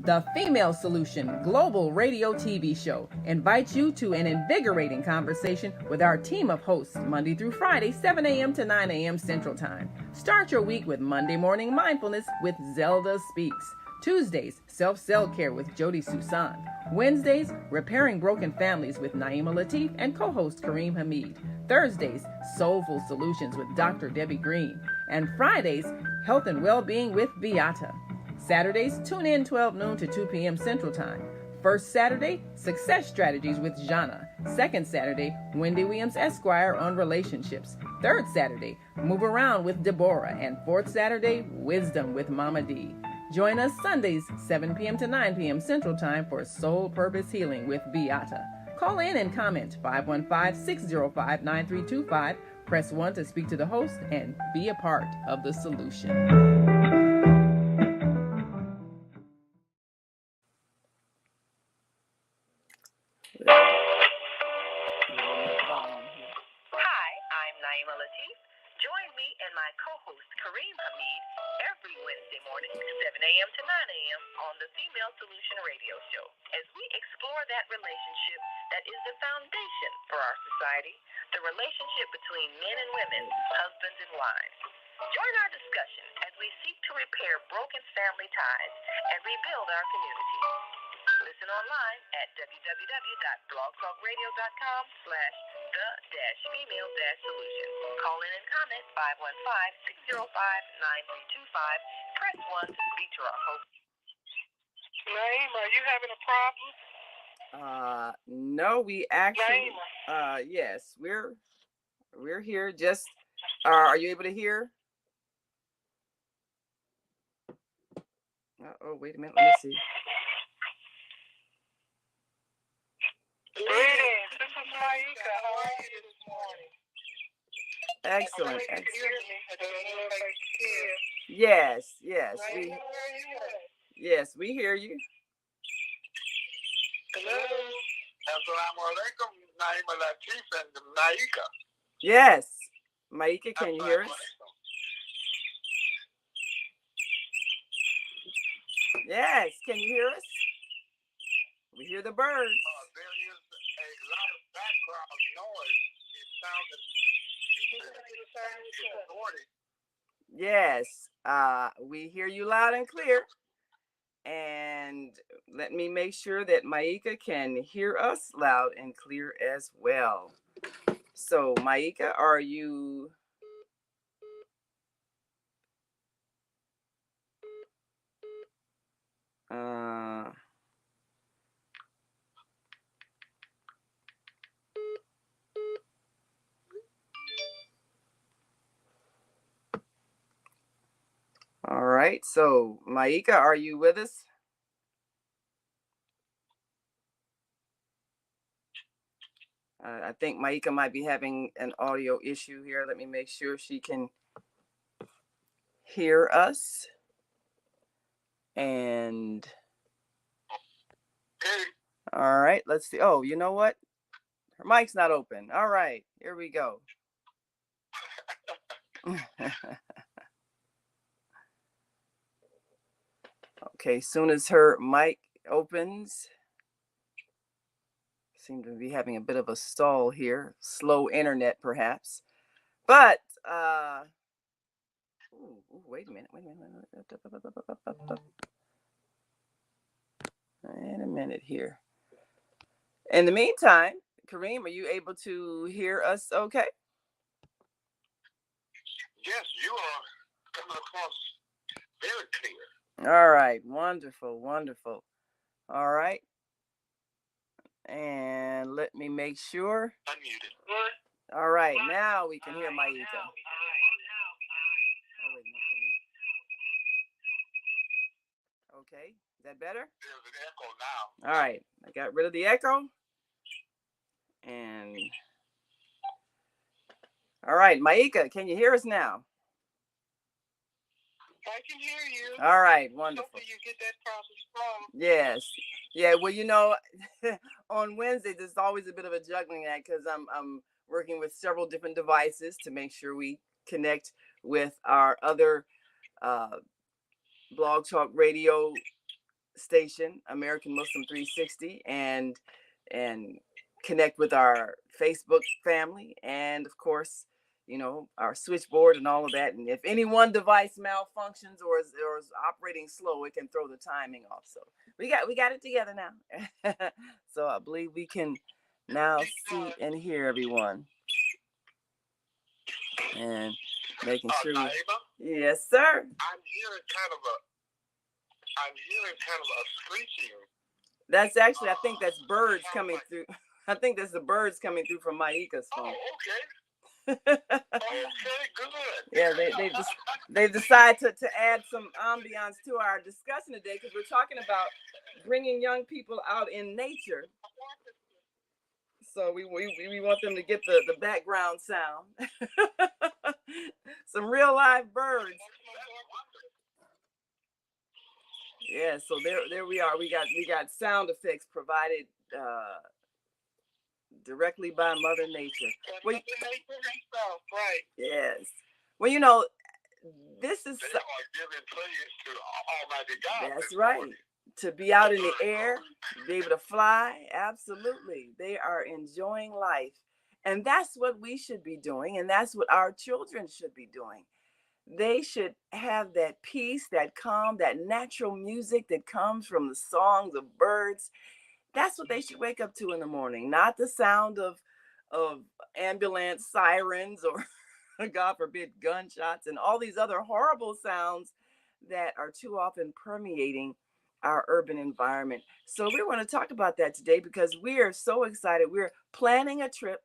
The Female Solution Global Radio TV Show invites you to an invigorating conversation with our team of hosts Monday through Friday, 7 a.m. to 9 a.m. Central Time. Start your week with Monday Morning Mindfulness with Zelda Speaks. Tuesdays, Self-Cell Care with Jody Susan. Wednesdays, Repairing Broken Families with Naima Latif and co-host Kareem Hamid. Thursdays, Soulful Solutions with Dr. Debbie Green. And Fridays, Health and Wellbeing with Beata. Saturdays, tune in 12 noon to 2 p.m. Central Time. First Saturday, Success Strategies with Jana. Second Saturday, Wendy Williams Esquire on relationships. Third Saturday, Move Around with Deborah. And fourth Saturday, Wisdom with Mama D. Join us Sundays, 7 p.m. to 9 p.m. Central Time for Soul Purpose Healing with Beata. Call in and comment 515-605-9325. Press 1 to speak to the host and be a part of the solution. Hi, I'm Naima Latif. Join me and my co-host Kareem Hamid every Wednesday morning, 7 a.m. to 9 a.m. on the Female Solution Radio Show as we explore that relationship that is the foundation for our society, the relationship between men and women, husbands and wives. Join our discussion as we seek to repair broken family ties and rebuild our community. Listen online at www.blogtalkradio.com/the-female-solution. Call in and comment 515-605-9325. Press 1 to speak to our host. Naima, are you having a problem? No, we actually, yes, we're here. Just, are you able to hear? Oh, wait a minute. Let me see. Greetings. This is Myeka. How are you this morning? Excellent. I don't know if I can hear. Yes. Naima, where are you at? Yes, we hear you. Hello? Assalamu alaikum, Naima Latif and Myeka. Yes. Myeka, can you hear us? Yes, can you hear us? We hear the birds. There is a lot of background noise. Yes, we hear you loud and clear. And let me make sure that Myeka can hear us loud and clear as well. So, Myeka, are you... All right, so Myeka, are you with us? I think Myeka might be having an audio issue here. Let me make sure she can hear us. And all right, let's see. Oh, you know what? Her mic's not open. All right, here we go. Okay, soon as her mic opens, seem to be having a bit of a stall here, slow internet perhaps. But wait a minute. Wait a minute here. In the meantime, Kareem, are you able to hear us okay? Yes, you are coming across very clear. All right, wonderful. All right. And let me make sure. Unmuted. All right, now we can hear Myeka. Okay, is that better? There's an echo now. All right, I got rid of the echo. And all right, Myeka, can you hear us now? I can hear you. All right, wonderful. Hopefully you get that problem solved. Yes. Yeah, well, you know, on Wednesdays, it's always a bit of a juggling act because I'm working with several different devices to make sure we connect with our other Blog Talk Radio station, American Muslim 360, and connect with our Facebook family, and of course, our switchboard and all of that. And if any one device malfunctions or is operating slow, it can throw the timing off. So we got it together now. So I believe we can now see and hear everyone, and making sure. Yes, sir. I'm hearing kind of a screeching. That's actually, I think that's birds coming through. I think that's the birds coming through from Myeka's phone. Oh, okay. Okay, good. Yeah, they've decided to add some ambiance to our discussion today, because we're talking about bringing young people out in nature. So we want them to get the background sound. Some real live birds. Yeah, so there we are. We got sound effects provided directly by Mother Nature. Well, right. yes. Well, this is. They are giving praise to Almighty God. That's right. To be out in the air, be able to fly, absolutely. They are enjoying life. And that's what we should be doing, and that's what our children should be doing. They should have that peace, that calm, that natural music that comes from the songs of birds. That's what they should wake up to in the morning, not the sound of ambulance sirens or, God forbid, gunshots and all these other horrible sounds that are too often permeating our urban environment. So we want to talk about that today, because we are so excited. We're planning a trip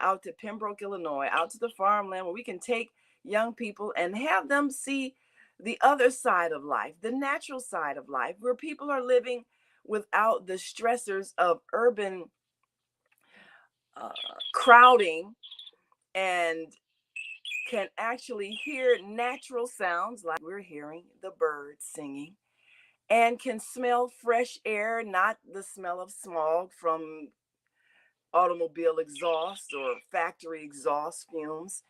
out to Pembroke, Illinois, out to the farmland, where we can take young people and have them see the other side of life, the natural side of life, where people are living without the stressors of urban crowding, and can actually hear natural sounds like we're hearing the birds singing, and can smell fresh air, not the smell of smog from automobile exhaust or factory exhaust fumes.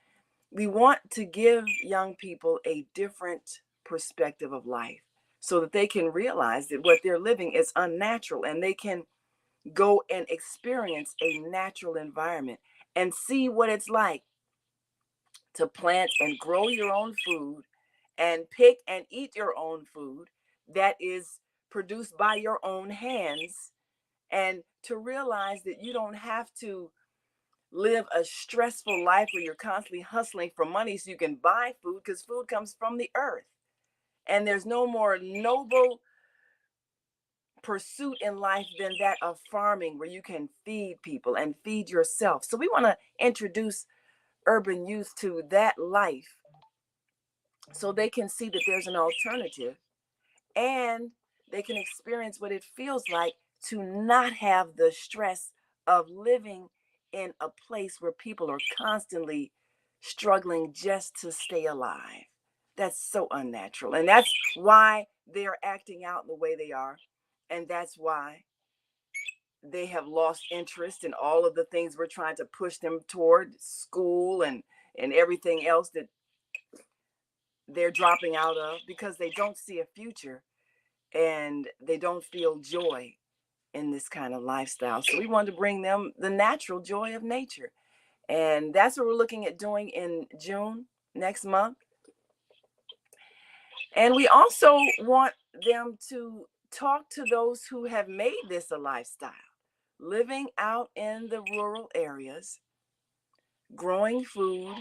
We want to give young people a different perspective of life, so that they can realize that what they're living is unnatural, and they can go and experience a natural environment and see what it's like to plant and grow your own food, and pick and eat your own food that is produced by your own hands, and to realize that you don't have to live a stressful life where you're constantly hustling for money so you can buy food, because food comes from the earth. And there's no more noble pursuit in life than that of farming, where you can feed people and feed yourself. So we want to introduce urban youth to that life, so they can see that there's an alternative, and they can experience what it feels like to not have the stress of living in a place where people are constantly struggling just to stay alive. That's so unnatural. And that's why they are acting out the way they are. And that's why they have lost interest in all of the things we're trying to push them toward, school and everything else that they're dropping out of, because they don't see a future and they don't feel joy in this kind of lifestyle. So we wanted to bring them the natural joy of nature. And that's what we're looking at doing in June, next month. And we also want them to talk to those who have made this a lifestyle, living out in the rural areas, growing food,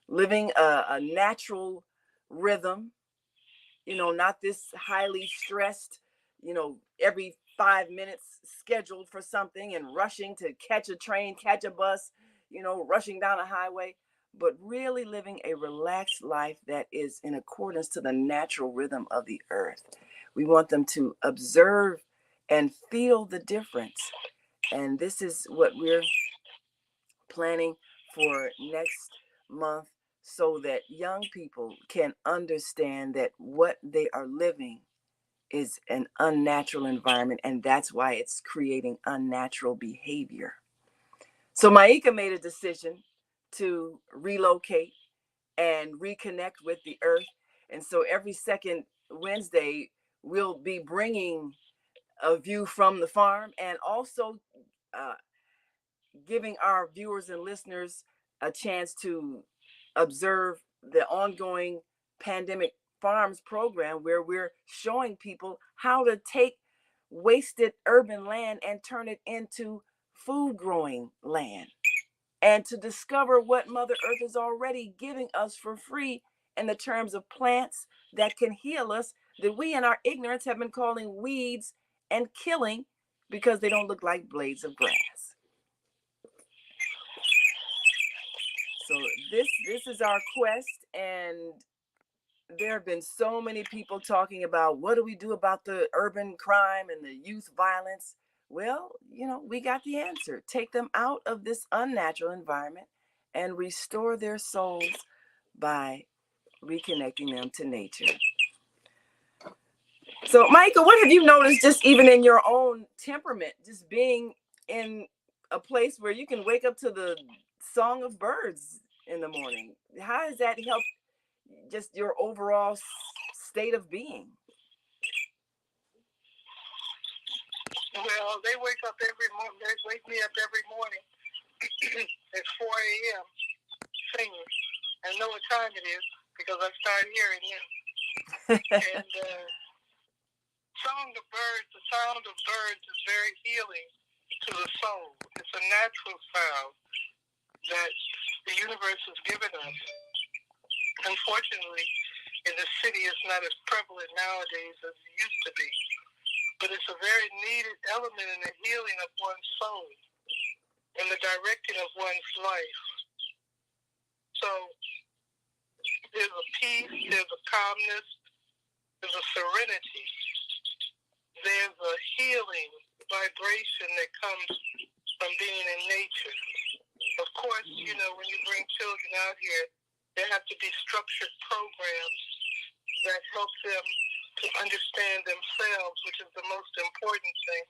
living a natural rhythm, not this highly stressed, every 5 minutes scheduled for something and rushing to catch a train, catch a bus, rushing down a highway, but really living a relaxed life that is in accordance to the natural rhythm of the earth. We want them to observe and feel the difference. And this is what we're planning for next month, so that young people can understand that what they are living is an unnatural environment, and that's why it's creating unnatural behavior. So Myeka made a decision to relocate and reconnect with the earth. And so every second Wednesday, we'll be bringing a view from the farm, and also giving our viewers and listeners a chance to observe the ongoing Pandemic Farms program, where we're showing people how to take wasted urban land and turn it into food growing land, and to discover what Mother Earth is already giving us for free in the terms of plants that can heal us, that we in our ignorance have been calling weeds and killing because they don't look like blades of grass. So this is our quest, and there have been so many people talking about what do we do about the urban crime and the youth violence. Well, we got the answer. Take them out of this unnatural environment and restore their souls by reconnecting them to nature. So, Myeka, what have you noticed just even in your own temperament, just being in a place where you can wake up to the song of birds in the morning? How does that help just your overall state of being? Well, they wake up every morning. They wake me up every morning at 4 a.m. singing. I know what time it is because I start hearing them. And the sound of birds is very healing to the soul. It's a natural sound that the universe has given us. Unfortunately, in the city, it's not as prevalent nowadays as it used to be. But it's a very needed element in the healing of one's soul and the directing of one's life. So there's a peace, there's a calmness, there's a serenity, there's a healing vibration that comes from being in nature. Of course, when you bring children out here, there have to be structured programs that help them to understand themselves, which is the most important thing.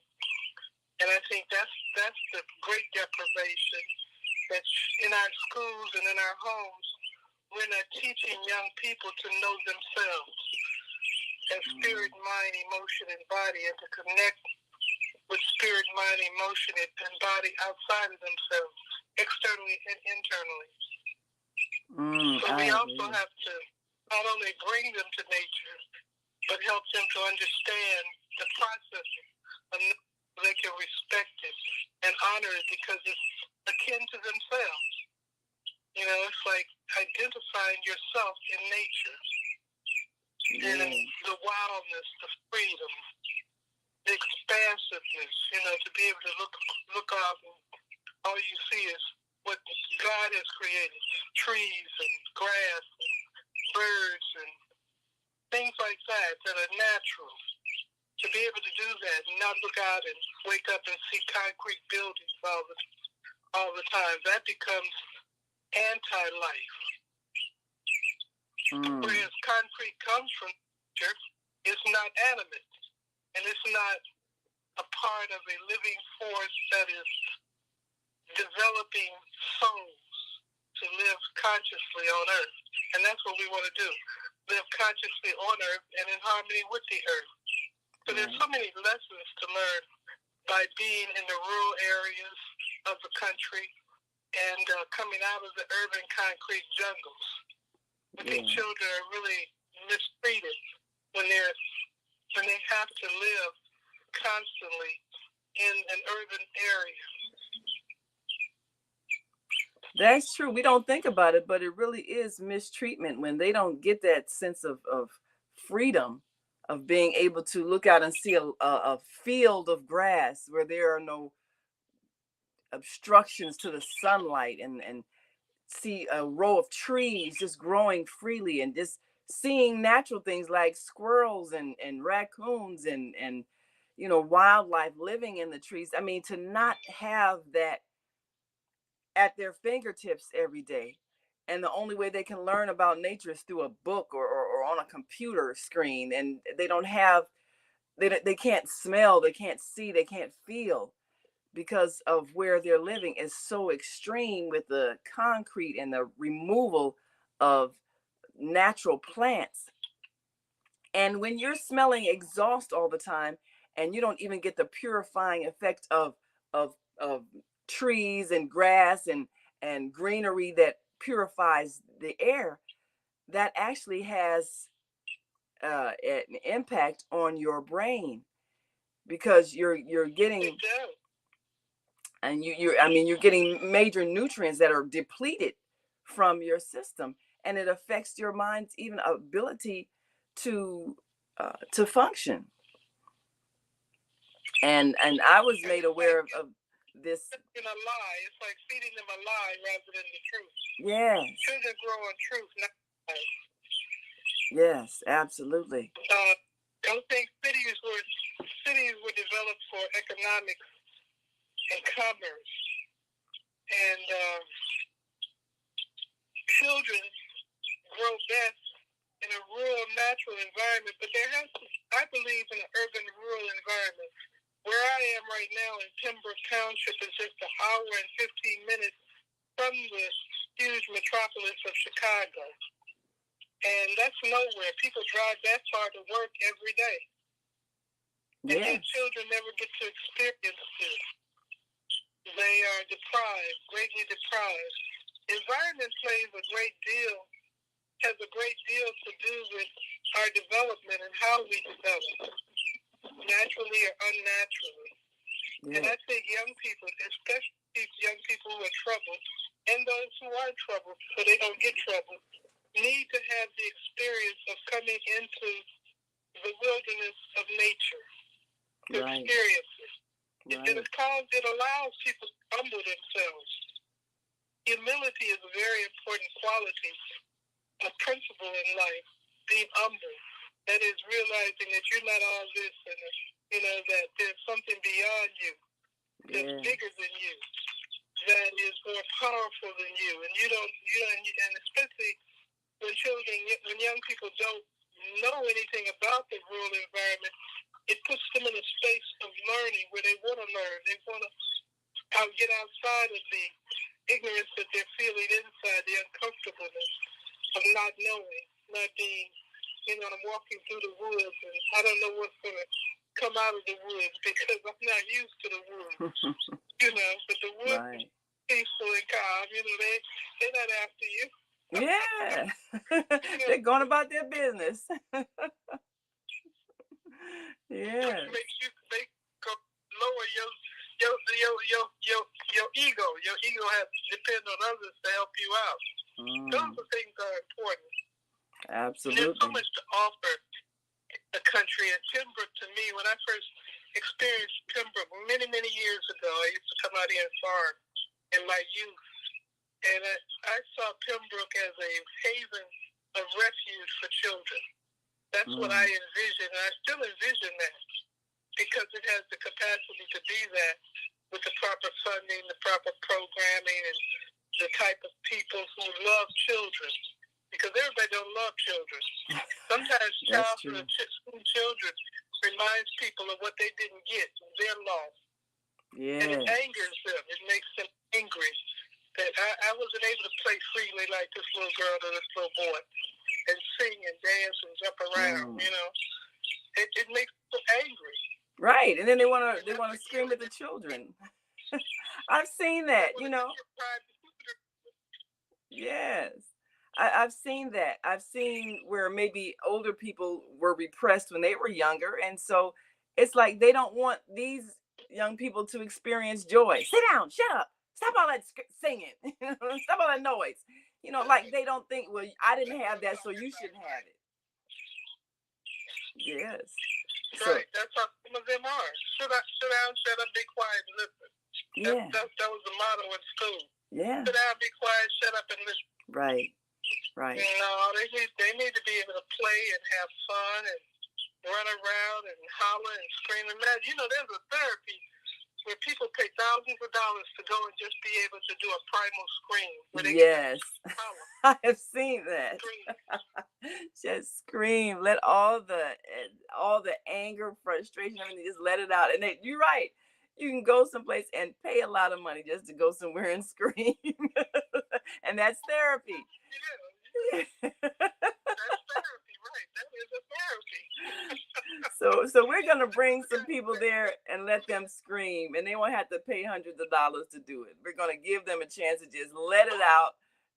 And I think that's the great deprivation, that in our schools and in our homes, we're not teaching young people to know themselves as spirit, mind, emotion, and body, and to connect with spirit, mind, emotion, and body outside of themselves, externally and internally. So we also have to not only bring them to nature, but help them to understand the process of they can respect it and honor it because it's akin to themselves. It's like identifying yourself in nature. And the wildness, the freedom, the expansiveness, to be able to look out and all you see is what God has created, trees and grass and birds and things like that are natural. To be able to do that and not look out and wake up and see concrete buildings all the time, that becomes anti-life. Whereas concrete comes from nature, it's not animate, and it's not a part of a living force that is developing souls to live consciously on Earth. And that's what we want to do, live consciously on Earth and in harmony with the Earth. So there's so many lessons to learn by being in the rural areas of the country and coming out of the urban concrete jungles. I think children are really mistreated when they have to live constantly in an urban area. That's true. We don't think about it, but it really is mistreatment when they don't get that sense of freedom, of being able to look out and see a field of grass where there are no obstructions to the sunlight, and see a row of trees just growing freely, and just seeing natural things like squirrels and raccoons and wildlife living in the trees. I mean, to not have that at their fingertips every day, and the only way they can learn about nature is through a book or on a computer screen, and they can't smell, they can't see, they can't feel, because of where they're living is so extreme with the concrete and the removal of natural plants. And when you're smelling exhaust all the time and you don't even get the purifying effect of trees and grass and greenery that purifies the air, that actually has an impact on your brain, because you're getting, and you're getting major nutrients that are depleted from your system, and it affects your mind's even ability to function. And I was made aware of this. In a lie, it's like feeding them a lie rather than the truth. Yes. Children grow on truth, not lies. Yes, absolutely. I don't think cities were developed for economics and commerce, and children grow best in a rural, natural environment. But I believe, in an urban, rural environment. Where I am right now in Pembroke Township is just an hour and 15 minutes from the huge metropolis of Chicago. And that's nowhere. People drive that far to work every day. And yet children never get to experience this. They are deprived, greatly deprived. Environment has a great deal to do with our development and how we develop, naturally or unnaturally. Yeah. And I think young people, especially young people who are troubled, and those who are troubled so they don't get troubled, need to have the experience of coming into the wilderness of nature to experience it. It allows people to humble themselves. Humility is a very important quality, a principle in life, being humble. That is realizing that you're not all this, and that there's something beyond you that's bigger than you, that is more powerful than you, and and especially when young people don't know anything about the rural environment, it puts them in a space of learning where they want to learn. They want to get outside of the ignorance that they're feeling inside, the uncomfortableness of not knowing, not being. I'm walking through the woods, and I don't know what's going to come out of the woods because I'm not used to the woods. But the woods are peaceful and calm. They're not after you. Yeah. They're going about their business. Yeah. They lower your ego. Your ego has to depend on others to help you out. Those are things that are important. Absolutely. There's so much to offer the country. And Pembroke, to me, when I first experienced Pembroke many, many years ago, I used to come out here and farm in my youth. And I saw Pembroke as a haven of refuge for children. That's what I envisioned, and I still envision that, because it has the capacity to be that with the proper funding, the proper programming, and the type of people who love children. Because everybody don't love children. Sometimes school children reminds people of what they didn't get, their loss. Yeah. And it angers them. It makes them angry. That I wasn't able to play freely like this little girl or this little boy and sing and dance and jump around, It makes people angry. Right. And then they want to scream at the children. I've seen that, Yes. I've seen that. I've seen where maybe older people were repressed when they were younger. And so it's like they don't want these young people to experience joy. Sit down, shut up, stop all that singing, stop all that noise. Like they don't think, well, I didn't have that, so you shouldn't have it. Yes. Right. That's how some of them are. Sit down, shut up, be quiet, and listen. Yeah. That was the motto in school. Yeah. Sit down, be quiet, shut up, and listen. Right. Right. They need to be able to play and have fun and run around and holler and scream and mad. There's a therapy where people pay thousands of dollars to go and just be able to do a primal scream. Yes. I have seen that. Just scream. Let all the anger, frustration, everything, just let it out. And you're right. You can go someplace and pay a lot of money just to go somewhere and scream. And that's therapy. Yeah. That's therapy, right? That is a therapy. So we're gonna bring some people there and let them scream, and they won't have to pay hundreds of dollars to do it. We're gonna give them a chance to just let it out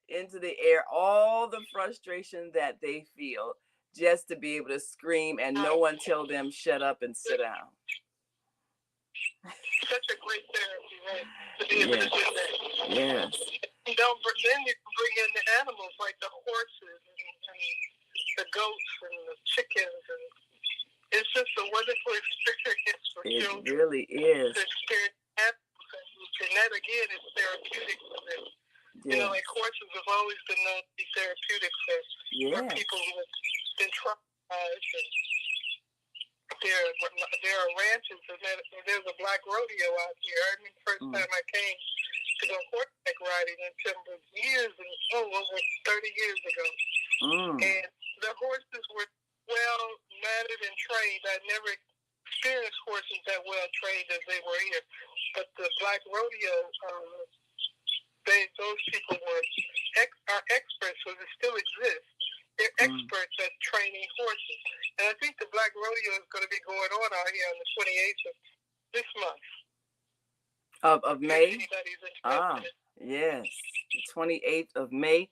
into the air, all the frustration that they feel, just to be able to scream and no one tell them shut up and sit down. Such a great therapy, right? To be able to do that. Yes. Then you can bring in the animals like the horses and the goats and the chickens, and it's just a wonderful experience for children. It really is. To experience animals, and that again is therapeutic for them. Yes. You know, like horses have always been known to be therapeutic for people who have been traumatized. And there are ranches, and there's a black rodeo out here. I remember the first time I came to go horseback riding in Pembroke over 30 years ago. And the horses were well mannered and trained. I never experienced horses that well trained as they were here. But the black rodeo, those people are experts, so they still exist. They're experts at training horses. And I think the black rodeo is going to be going on out here on the 28th of this month. Of May? Yes. The 28th of May.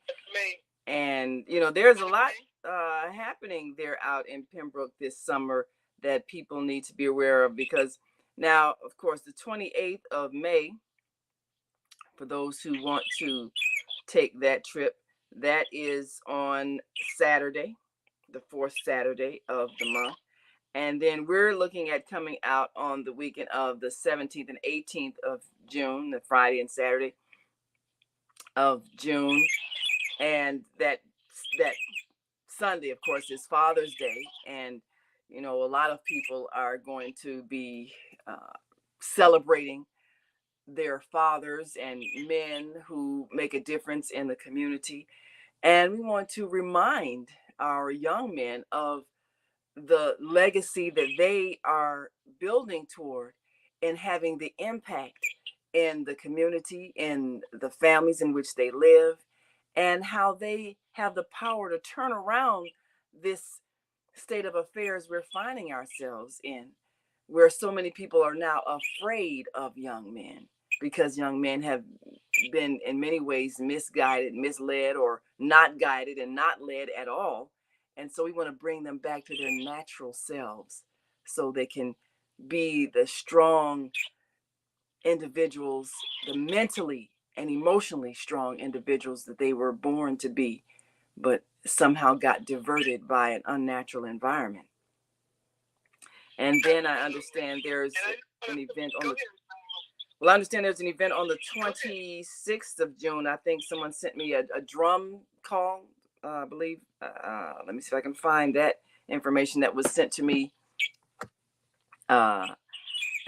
And, you know, there's a lot happening there out in Pembroke this summer that people need to be aware of, because now, of course, the 28th of May, for those who want to take that trip, that is on Saturday, the fourth Saturday of the month. And then we're looking at coming out on the weekend of the 17th and 18th of June, the Friday and Saturday of June. And that Sunday, of course, is Father's Day. And, you know, a lot of people are going to be celebrating their fathers and men who make a difference in the community. And we want to remind our young men of the legacy that they are building toward and having the impact in the community, in the families in which they live, and how they have the power to turn around this state of affairs we're finding ourselves in, where so many people are now afraid of young men, because young men have been in many ways misguided, misled, or not guided and not led at all. And so we want to bring them back to their natural selves so they can be the strong individuals, the mentally and emotionally strong individuals that they were born to be, but somehow got diverted by an unnatural environment. And then I understand there's an event on the... Well, I understand there's an event on the 26th of June. I think someone sent me a drum call, I believe. Let me see if I can find that information that was sent to me. And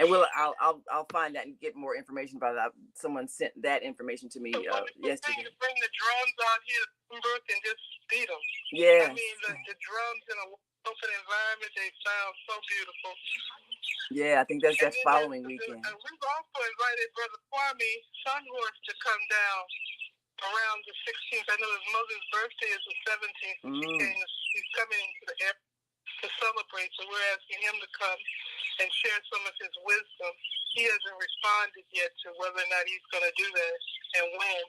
I'll find that and get more information about it. Someone sent that information to me yesterday. To bring the drums out here to Pembroke and just beat them. Yeah. I mean, the drums in an open environment, they sound so beautiful. Yeah, I think that's that following weekend. We've also invited Brother Kwame Sunhorse to come down around the 16th. I know his mother's birthday is the 17th. He's coming to the airport to celebrate, so we're asking him to come and share some of his wisdom. He hasn't responded yet to whether or not he's going to do that and when,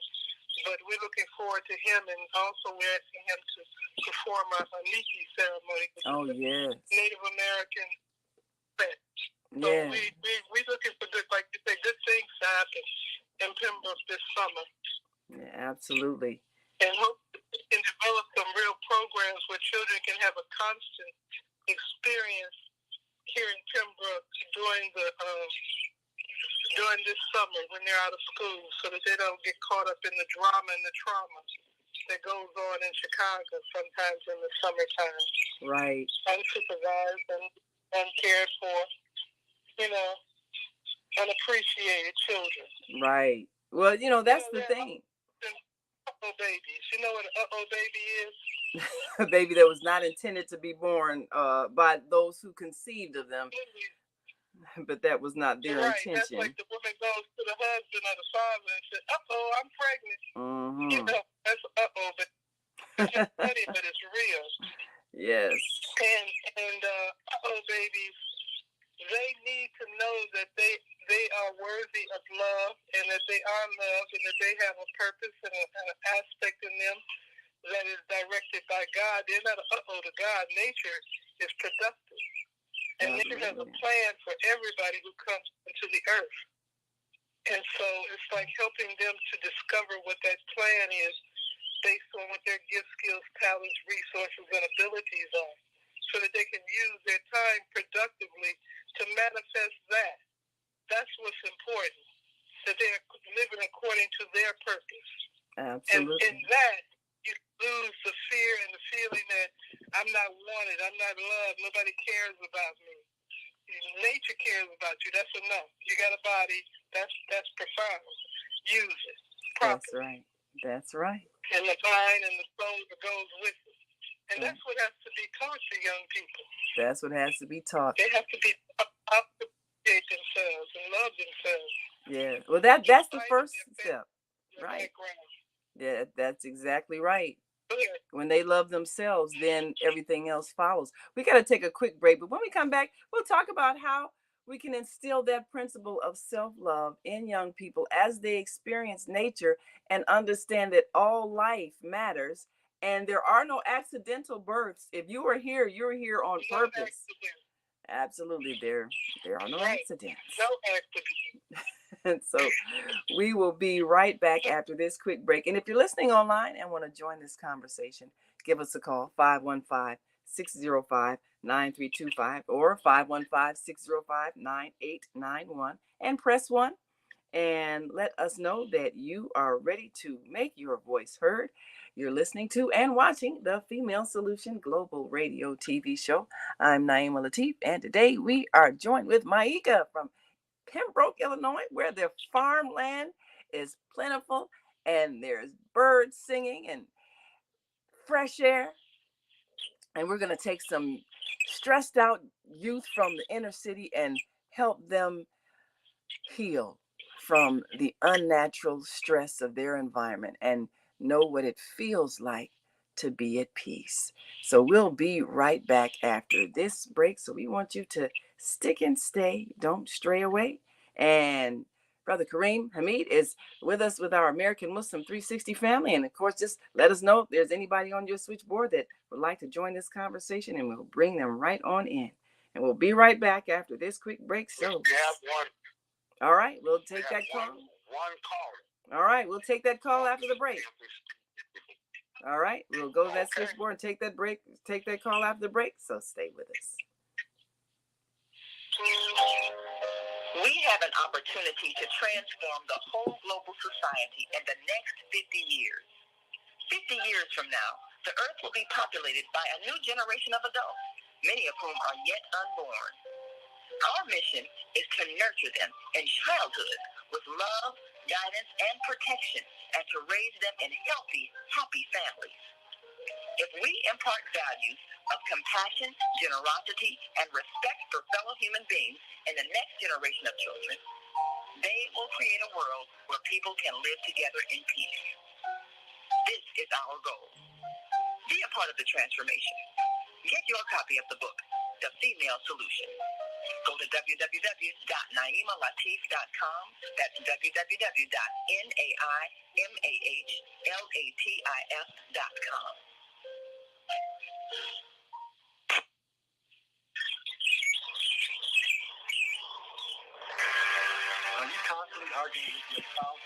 but we're looking forward to him, and also we're asking him to perform a Niki ceremony, which is Native American fete. So we're looking for good, like you say, good things to happen in Pembroke this summer. Yeah, absolutely. And hope we can develop some real programs where children can have a constant experience here in Pembroke during this summer when they're out of school, so that they don't get caught up in the drama and the trauma that goes on in Chicago sometimes in the summertime. Right. Unsupervised and uncared for, you know, unappreciated children. Right. Well, you know, that's the thing. Uh-oh babies. You know what an uh-oh baby is? A baby that was not intended to be born by those who conceived of them. But that was not their intention. That's like the woman goes to the husband or the father and says, uh-oh, I'm pregnant. You know, that's uh-oh, but it's funny, but it's real. Yes. And babies, they need to know that they are worthy of love and that they are loved and that they have a purpose and an aspect in them that is directed by God. They're not to God. Nature is productive. And nature has a plan for everybody who comes into the earth. And so it's like helping them to discover what that plan is based on what their gifts, skills, talents, resources, and abilities are, so that they can use their time productively to manifest that. That's what's important, that they're living according to their purpose. Absolutely. And in that, you lose the fear and the feeling that I'm not wanted, I'm not loved, nobody cares about me. Nature cares about you. That's enough. You got a body. That's profound. Use it properly. That's right. That's right. And the mind and the soul that goes with it. And that's what has to be taught to young people. That's what has to be taught. They have to be taught how to appreciate themselves and love themselves. Yeah. Well, that's the first step. Right. Background. Yeah, that's exactly right. When they love themselves, then everything else follows. We got to take a quick break, but when we come back, we'll talk about how we can instill that principle of self-love in young people as they experience nature and understand that all life matters and there are no accidental births. If you are here, you're here on purpose. Absolutely, there are no accidents. No accidents. And so we will be right back after this quick break. And if you're listening online and want to join this conversation, give us a call, 515-605-9325 or 515-605-9891 and press 1 and let us know that you are ready to make your voice heard. You're listening to and watching the Female Solution Global Radio TV show. I'm Naima Latif, and today we are joined with Myeka from Pembroke, Illinois, where the farmland is plentiful and there's birds singing and fresh air. And we're going to take some stressed out youth from the inner city and help them heal from the unnatural stress of their environment and know what it feels like to be at peace. So we'll be right back after this break. So we want you to stick and stay. Don't stray away. And Brother Kareem Hamid is with us with our American Muslim 360 family. And of course, just let us know if there's anybody on your switchboard that would like to join this conversation, and we'll bring them right on in. And we'll be right back after this quick break. So, we have one. All right, we'll take that call. One call. All right, we'll take that call after the break. All right, we'll go to that switchboard and take that call after the break. So stay with us. We have an opportunity to transform the whole global society in the next 50 years. 50 years from now, the earth will be populated by a new generation of adults, many of whom are yet unborn. Our mission is to nurture them in childhood with love, guidance, and protection, and to raise them in healthy, happy families. If we impart values of compassion, generosity, and respect for fellow human beings in the next generation of children, they will create a world where people can live together in peace. This is our goal. Be a part of the transformation. Get your copy of the book, The Female Solution. Go to www.naimalatif.com. That's www.naimalatif.com. Are you constantly arguing with your spouse?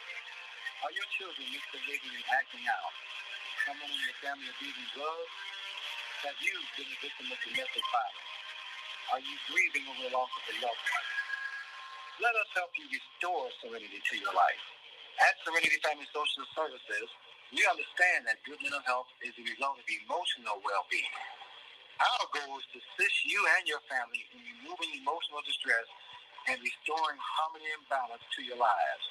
Are your children misbehaving and acting out? Someone in your family abusing drugs? Have you been a victim of domestic violence? Are you grieving over the loss of a loved one? Let us help you restore serenity to your life. At Serenity Family Social Services, we understand that good mental health is a result of emotional well-being. Our goal is to assist you and your family in removing emotional distress and restoring harmony and balance to your lives.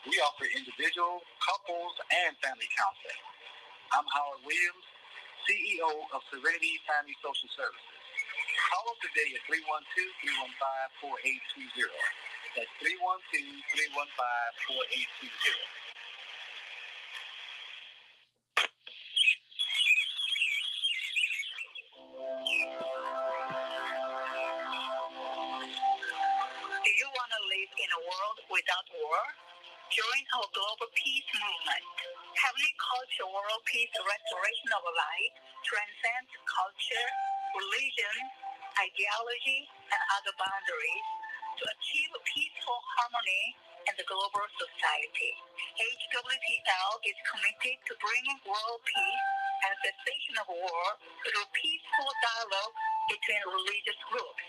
We offer individual, couples, and family counseling. I'm Howard Williams, CEO of Serenity Family Social Services. Call us today at 312-315-4820. That's 312-315-4820. world without war? Join our global peace movement. Heavenly Culture World Peace Restoration of Light transcends culture, religion, ideology, and other boundaries to achieve peaceful harmony in the global society. HWPL is committed to bringing world peace and cessation of war through peaceful dialogue between religious groups.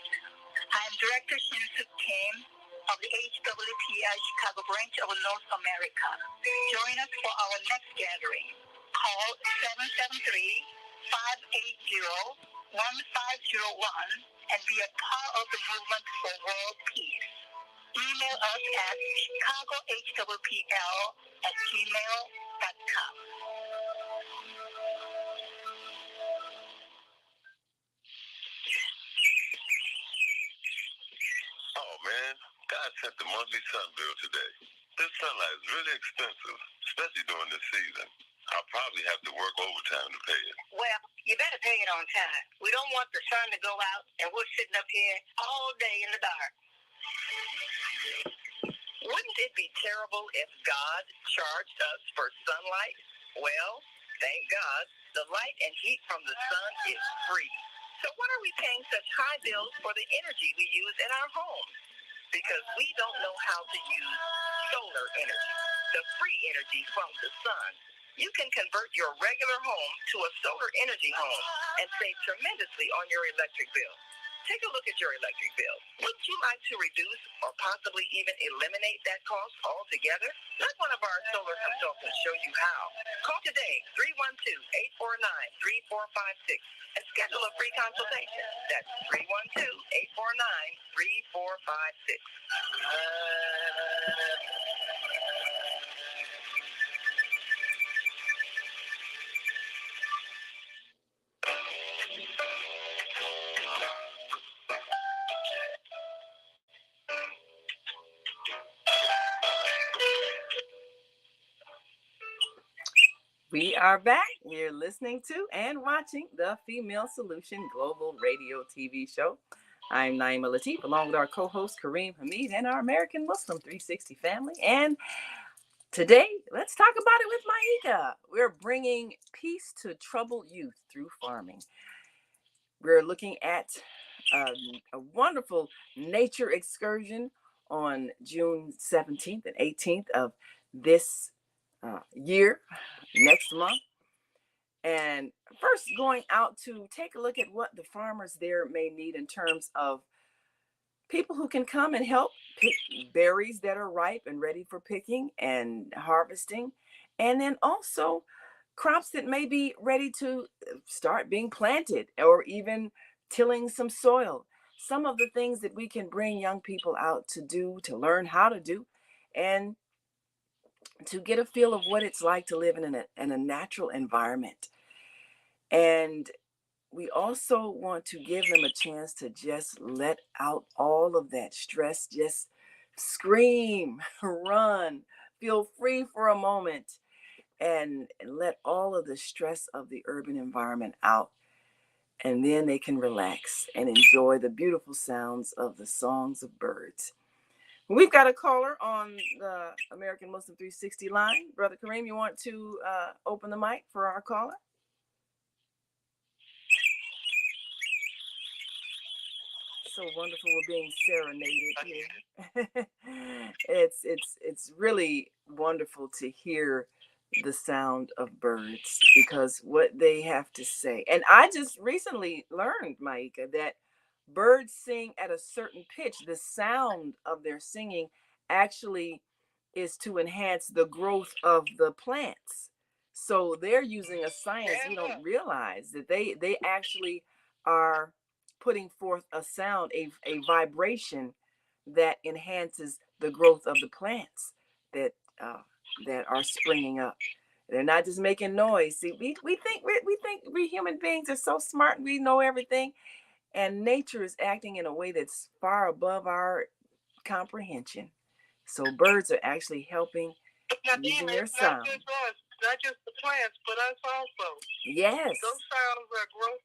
I am Director Shin-Suk Kim of the HWPI Chicago branch of North America. Join us for our next gathering. Call 773-580-1501 and be a part of the movement for world peace. Email us at chicagohwpl@gmail.com. Oh man, God sent the monthly sun bill today. This sunlight is really expensive, especially during this season. I'll probably have to work overtime to pay it. Well, you better pay it on time. We don't want the sun to go out and we're sitting up here all day in the dark. Wouldn't it be terrible if God charged us for sunlight? Well, thank God, the light and heat from the sun is free. So why are we paying such high bills for the energy we use in our homes? Because we don't know how to use solar energy, the free energy from the sun. You can convert your regular home to a solar energy home and save tremendously on your electric bill. Take a look at your electric bill. Wouldn't you like to reduce or possibly even eliminate that cost altogether? Let one of our solar consultants show you how. Call today, 312-849-3456, and schedule a free consultation. That's 312-849-3456. We are back. You're listening to and watching the Female Solution Global Radio TV show. I'm Naima Latif, along with our co-host Kareem Hamid and our American Muslim 360 family. And today, let's talk about it with Myeka. We're bringing peace to troubled youth through farming. We're looking at a wonderful nature excursion on June 17th and 18th of this year, next month. And first going out to take a look at what the farmers there may need in terms of people who can come and help pick berries that are ripe and ready for picking and harvesting. And then also crops that may be ready to start being planted or even tilling some soil. Some of the things that we can bring young people out to do, to learn how to do, and to get a feel of what it's like to live in a natural environment. And we also want to give them a chance to just let out all of that stress, just scream, run, feel free for a moment, and let all of the stress of the urban environment out. And then they can relax and enjoy the beautiful sounds of the songs of birds. We've got a caller on the American Muslim 360 line. Brother Kareem, you want to open the mic for our caller? So wonderful, we're being serenaded here. It's really wonderful to hear the sound of birds, because what they have to say. And I just recently learned, Myeka, that birds sing at a certain pitch. The sound of their singing actually is to enhance the growth of the plants. So they're using a science we don't realize, that they actually are putting forth a sound, a vibration that enhances the growth of the plants that are springing up. They're not just making noise. See, we think we human beings are so smart, we know everything, and nature is acting in a way that's far above our comprehension. So birds are actually helping using their sound. Not just the plants, but us also. Yes. Those sounds are growth.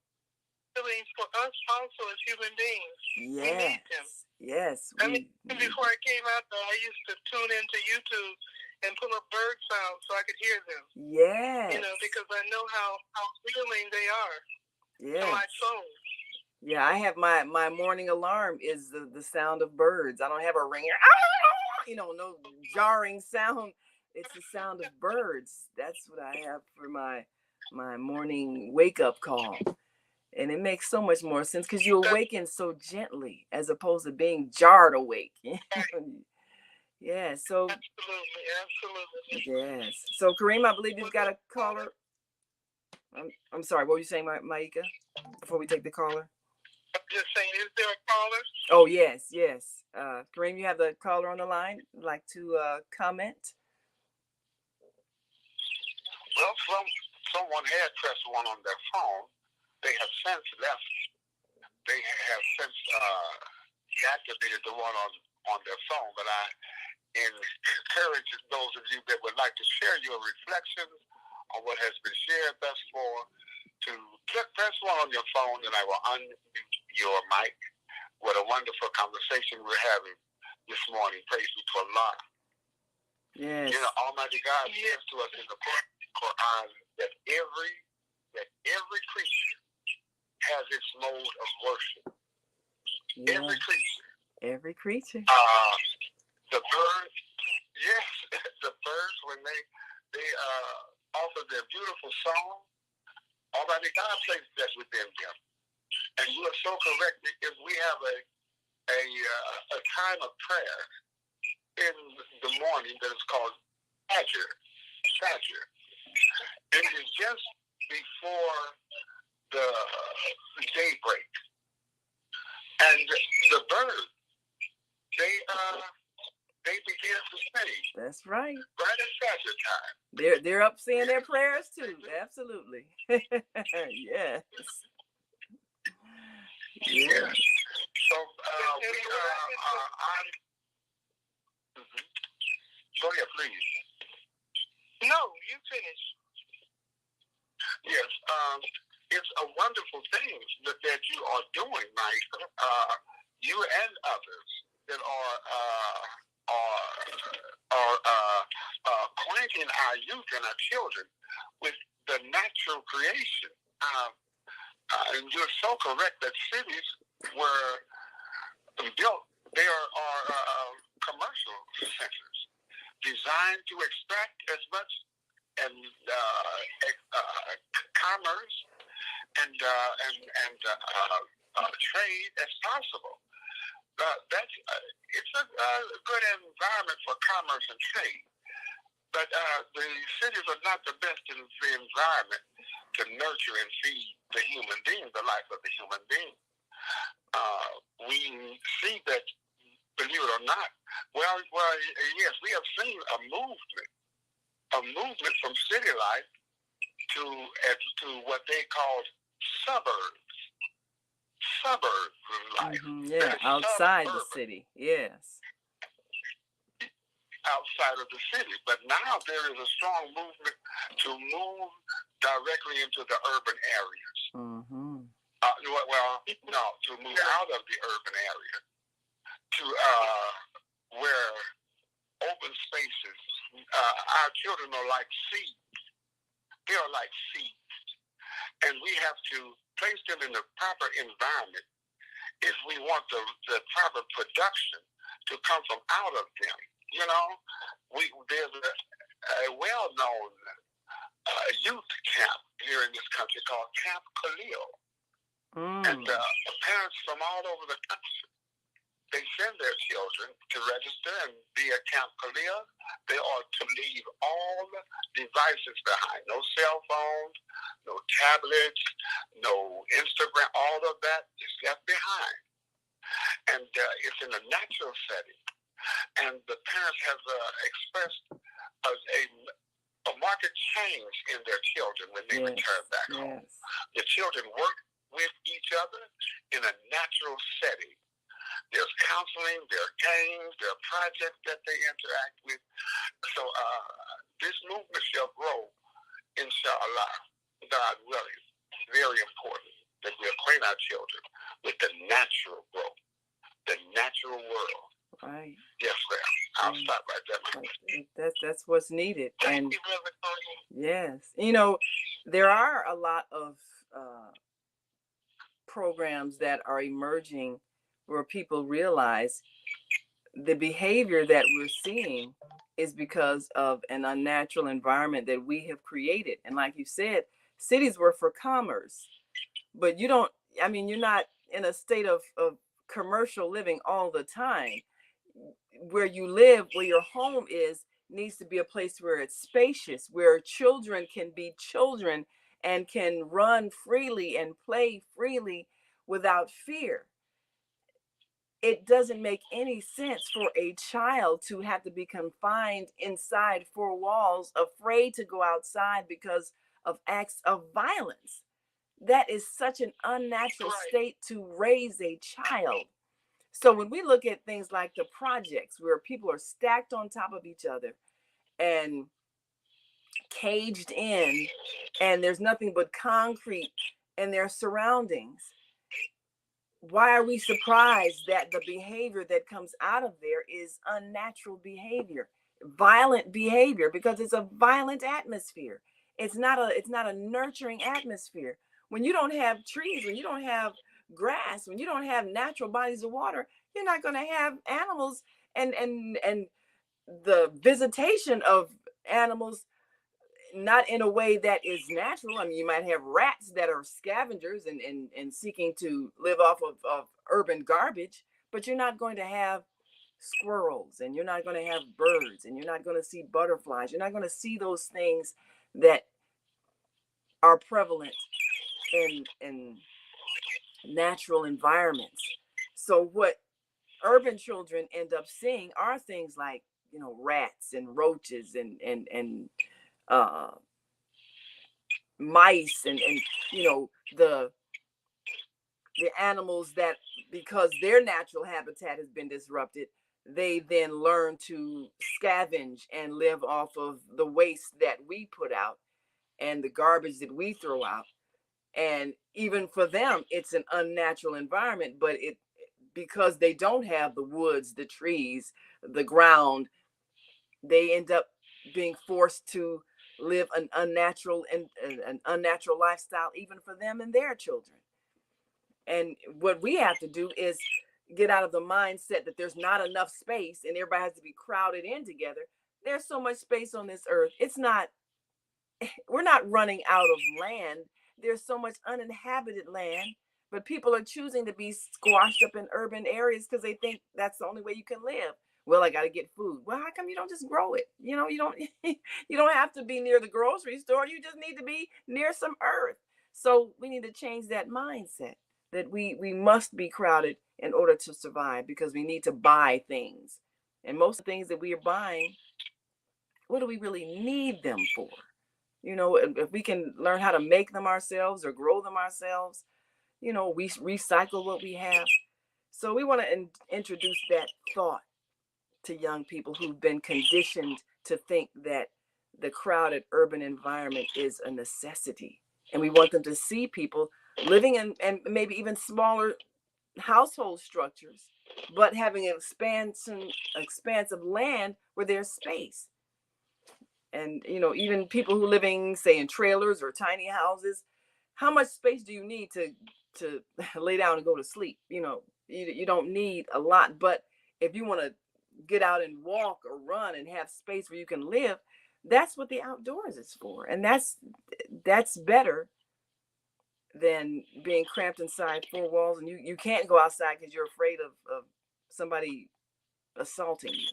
healing for us also as human beings. Yes. We need them. Yes. I mean, before I came out there, I used to tune into YouTube and pull up bird sounds so I could hear them. Yes. You know, because I know how healing they are to my soul. Yeah, I have my morning alarm is the sound of birds. I don't have a ringer. You know, no jarring sound. It's the sound of birds. That's what I have for my morning wake up call. And it makes so much more sense because you awaken so gently as opposed to being jarred awake. Yeah, so absolutely. Yes. So Kareem, I believe you've got a caller. I'm sorry, what were you saying, Myeka, before we take the caller? I'm just saying, is there a caller? Oh, yes. Kareem, you have the caller on the line. Would like to comment? Well, someone had pressed one on their phone. They have since left. They have since deactivated the one on their phone. But I encourage those of you that would like to share your reflections on what has been shared thus far to press one on your phone, and I will unmute your mic. What a wonderful conversation we're having this morning. Praise be to Allah. Yes. You know, Almighty God says to us in the Quran that every creature has its mode of worship. Yeah. Every creature. Every creature. The birds, yes, the birds, when they offer their beautiful song, Almighty God places that within them. And you are so correct, because we have a time of prayer in the morning that is called Fajr. It is just before the daybreak. And the birds, they begin to sing. That's right. Right at Fajr time. They're up saying their prayers too. Absolutely. Yes. Yeah. So go ahead, please. No, you finish. Yes, it's a wonderful thing that you are doing, Mike. You and others that are acquainting our youth and our children with the natural creation. And you're so correct that cities were built. They are commercial centers designed to extract as much and commerce and trade as possible. It's a good environment for commerce and trade, but the cities are not the best in the environment to nurture and feed the human being, the life of the human being. We see that, believe it or not, well, yes, we have seen a movement from city life to what they call suburbs life. Mm-hmm. Yeah, outside the city. Yes. Outside of the city, but now there is a strong movement to move directly into the urban areas. Mm-hmm. To move out of the urban area to where open spaces. Our children are like seeds. They are like seeds, and we have to place them in the proper environment if we want the proper production to come from out of them. You know, there's a well-known youth camp here in this country called Camp Khalil. And parents from all over the country, they send their children to register and be at Camp Khalil. They are to leave all devices behind. No cell phones, no tablets, no Instagram. All of that is left behind. And it's in a natural setting. And the parents have expressed a marked change in their children when they return back home. The children work with each other in a natural setting. There's counseling, there are games, there are projects that they interact with. So this movement shall grow, inshallah, God willing. Very important. that we acquaint our children with the natural growth, the natural world. Right. Yes, ma'am. I'll stop right there. That's what's needed. Thank And you, Brother Tony. yes, you know, there are a lot of programs that are emerging where people realize the behavior that we're seeing is because of an unnatural environment that we have created. And like you said, cities were for commerce, but you're not in a state of commercial living all the time. Where you live, where your home is, needs to be a place where it's spacious, where children can be children and can run freely and play freely without fear. It doesn't make any sense for a child to have to be confined inside four walls, afraid to go outside because of acts of violence. That is such an unnatural state to raise a child. So when we look at things like the projects where people are stacked on top of each other and caged in, and there's nothing but concrete in their surroundings, why are we surprised that the behavior that comes out of there is unnatural behavior, violent behavior? Because it's a violent atmosphere. It's not a nurturing atmosphere. When you don't have trees, when you don't have grass, when you don't have natural bodies of water, you're not going to have animals and the visitation of animals, not in a way that is natural. I mean, you might have rats that are scavengers and seeking to live off of urban garbage, but you're not going to have squirrels, and you're not going to have birds, and you're not going to see butterflies. You're not going to see those things that are prevalent in natural environments. So what urban children end up seeing are things like, rats and roaches and mice and the animals that, because their natural habitat has been disrupted, they then learn to scavenge and live off of the waste that we put out and the garbage that we throw out. And even for them, it's an unnatural environment, but because they don't have the woods, the trees, the ground, they end up being forced to live an unnatural lifestyle, even for them and their children. And what we have to do is get out of the mindset that there's not enough space and everybody has to be crowded in together. There's so much space on this earth. We're not running out of land. There's so much uninhabited land, but people are choosing to be squashed up in urban areas because they think that's the only way you can live. Well, I got to get food. Well, how come you don't just grow it? You don't have to be near the grocery store. You just need to be near some earth. So we need to change that mindset that we must be crowded in order to survive, because we need to buy things. And most of the things that we are buying, what do we really need them for? If we can learn how to make them ourselves or grow them ourselves, we recycle what we have. So we want to introduce that thought to young people who've been conditioned to think that the crowded urban environment is a necessity. And we want them to see people living in and maybe even smaller household structures, but having an expanse of land where there's space. And, even people who living, say, in trailers or tiny houses, how much space do you need to lay down and go to sleep? You don't need a lot. But if you want to get out and walk or run and have space where you can live, that's what the outdoors is for. And that's better than being cramped inside four walls. And you can't go outside because you're afraid of somebody assaulting you.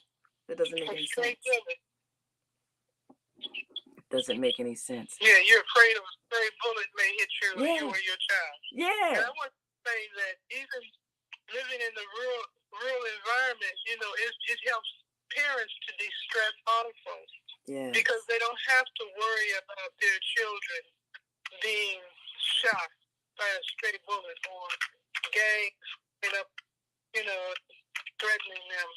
That doesn't make any sense. Doesn't make any sense. Yeah, you're afraid of a stray bullet may hit you or your child. Yeah. And I want to say that even living in the rural environment, it helps parents to de-stress also. Yeah. Because they don't have to worry about their children being shot by a stray bullet or gangs threatening them.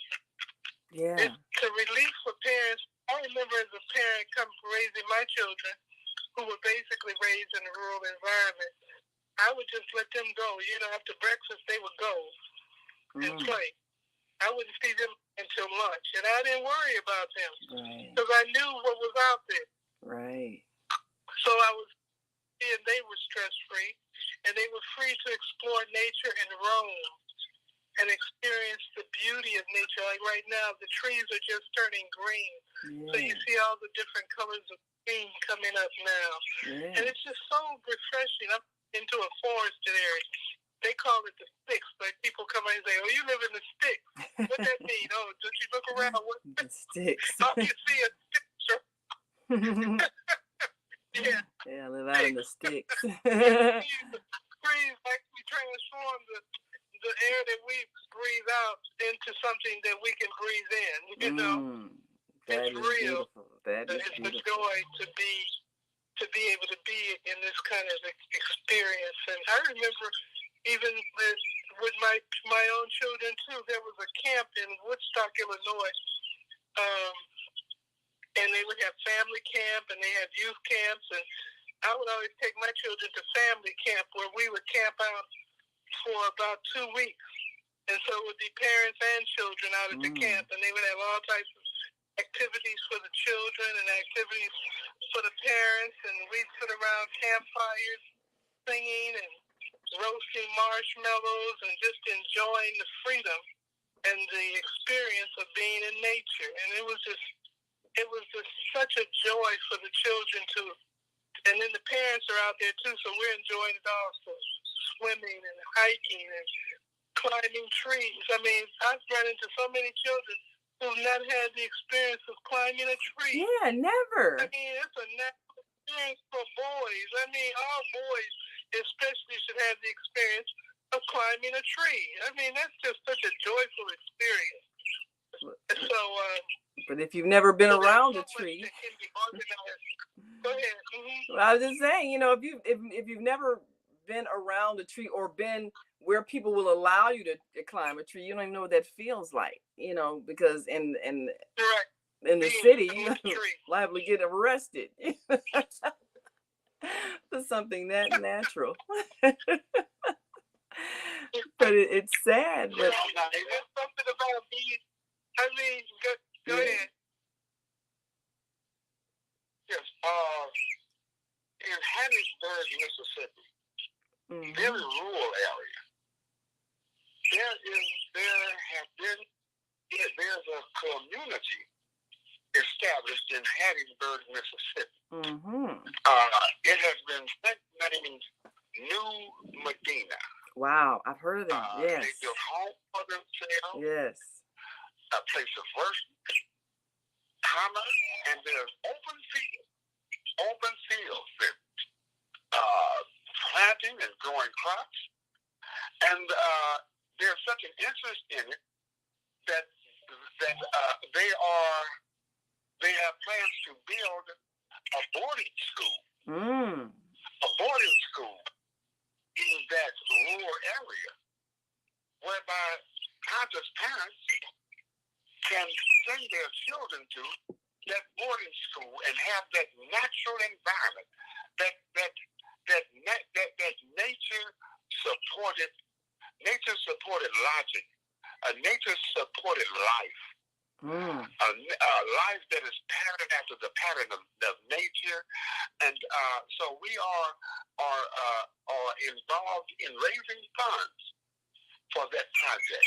Yeah. It's a relief for parents. I remember as a parent raising my children, who were basically raised in a rural environment, I would just let them go. After breakfast, they would go and play. I wouldn't see them until lunch, and I didn't worry about them because I knew what was out there. Right. So and they were stress-free, and they were free to explore nature and roam and experience the beauty of nature. Like right now, the trees are just turning green. Yeah. So you see all the different colors of green coming up now. Yeah. And it's just so refreshing. I'm into a forested area. They call it the sticks, but people come in and say, "Oh, you live in the sticks." What that mean? Oh, don't you look around? What the sticks? All you see is sticks. Yeah. Yeah, I live out in the sticks. The trees actually transform the air that we breathe out into something that we can breathe in. That it's is real. Beautiful. That is it's beautiful. a joy to be able to be in this kind of experience. And I remember even with my own children too. There was a camp in Woodstock, Illinois, and they would have family camp and they had youth camps, and I would always take my children to family camp where we would camp out for about 2 weeks. And so it would be parents and children out at the camp, and they would have all types of activities for the children and activities for the parents, and we'd sit around campfires singing and roasting marshmallows and just enjoying the freedom and the experience of being in nature. And it was just such a joy for the children to, and then the parents are out there too, so we're enjoying it also, swimming and hiking and climbing trees. I mean, I've run into so many children who've not had the experience of climbing a tree. Yeah, never. I mean, it's a natural experience for boys. I mean, all boys especially should have the experience of climbing a tree. I mean, that's just such a joyful experience. So, but if you've never been around a tree, go ahead. Mm-hmm. Well, I was just saying, if you've never been around a tree or been where people will allow you to climb a tree, you don't even know what that feels like. Because in the city, you liable to get arrested for something that natural. But it's sad. But there's something about being. I mean, go ahead. Yes. In Hattiesburg, Mississippi, very rural area. There's a community established in Hattiesburg, Mississippi. It has been named New Medina. Wow, I've heard of them. Yes. They built homes for themselves. Yes. A place of worship, commerce, and there's open fields that planting and growing crops, and there's such an interest in it that they have plans to build a boarding school. A boarding school in that rural area, whereby conscious parents can send their children to that boarding school and have that natural environment, that nature supported logic, a nature supported life, a life that is patterned after the pattern of nature, and so we are involved in raising funds for that project.